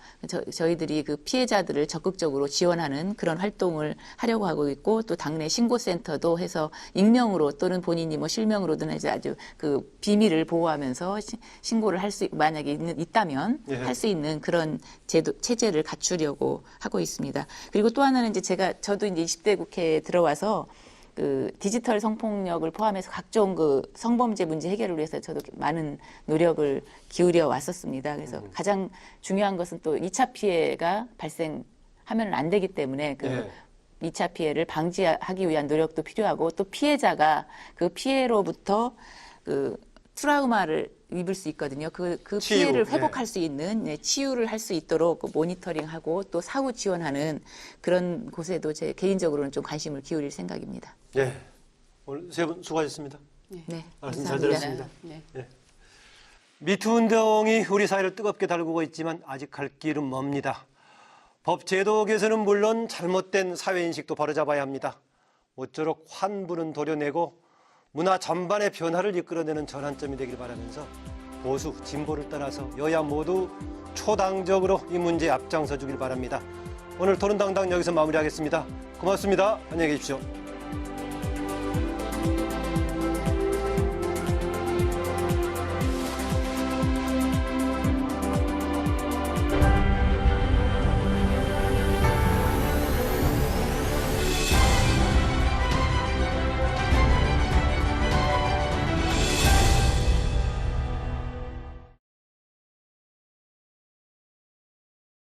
저희들이 그 피해자들을 적극적으로 지원하는 그런 활동을 하려고 하고 있고, 또 당내 신고센터도 해서 익명으로 또는 본인이 뭐 실명으로든 이제 아주 그 비밀을 보호하면서 신고를 할 수, 만약에 있다면 할 수 있는 그런 체제를 갖추려고 하고 있습니다. 그리고 또 하나는 이제 저도 이제 20대 국회에 들어와서 그 디지털 성폭력을 포함해서 각종 그 성범죄 문제 해결을 위해서 저도 많은 노력을 기울여 왔었습니다. 그래서 가장 중요한 것은 또 2차 피해가 발생하면 안 되기 때문에 그 2차 피해를 방지하기 위한 노력도 필요하고, 또 피해자가 그 피해로부터 그 트라우마를 입을 수 있거든요. 그 피해를 회복할 수 있는 치유를 할 수 있도록 모니터링하고 또 사후 지원하는 그런 곳에도 제 개인적으로는 좀 관심을 기울일 생각입니다. 네, 오늘 세 분 수고하셨습니다. 네, 말씀 잘 들었습니다. 네. 미투 운동이 우리 사회를 뜨겁게 달구고 있지만 아직 갈 길은 멉니다. 법 제도에서는 물론 잘못된 사회인식도 바로잡아야 합니다. 모쪼록 환부는 도려내고 문화 전반의 변화를 이끌어내는 전환점이 되길 바라면서 보수, 진보를 떠나서 여야 모두 초당적으로 이 문제에 앞장서 주길 바랍니다. 오늘 토론당당 여기서 마무리하겠습니다. 고맙습니다. 안녕히 계십시오.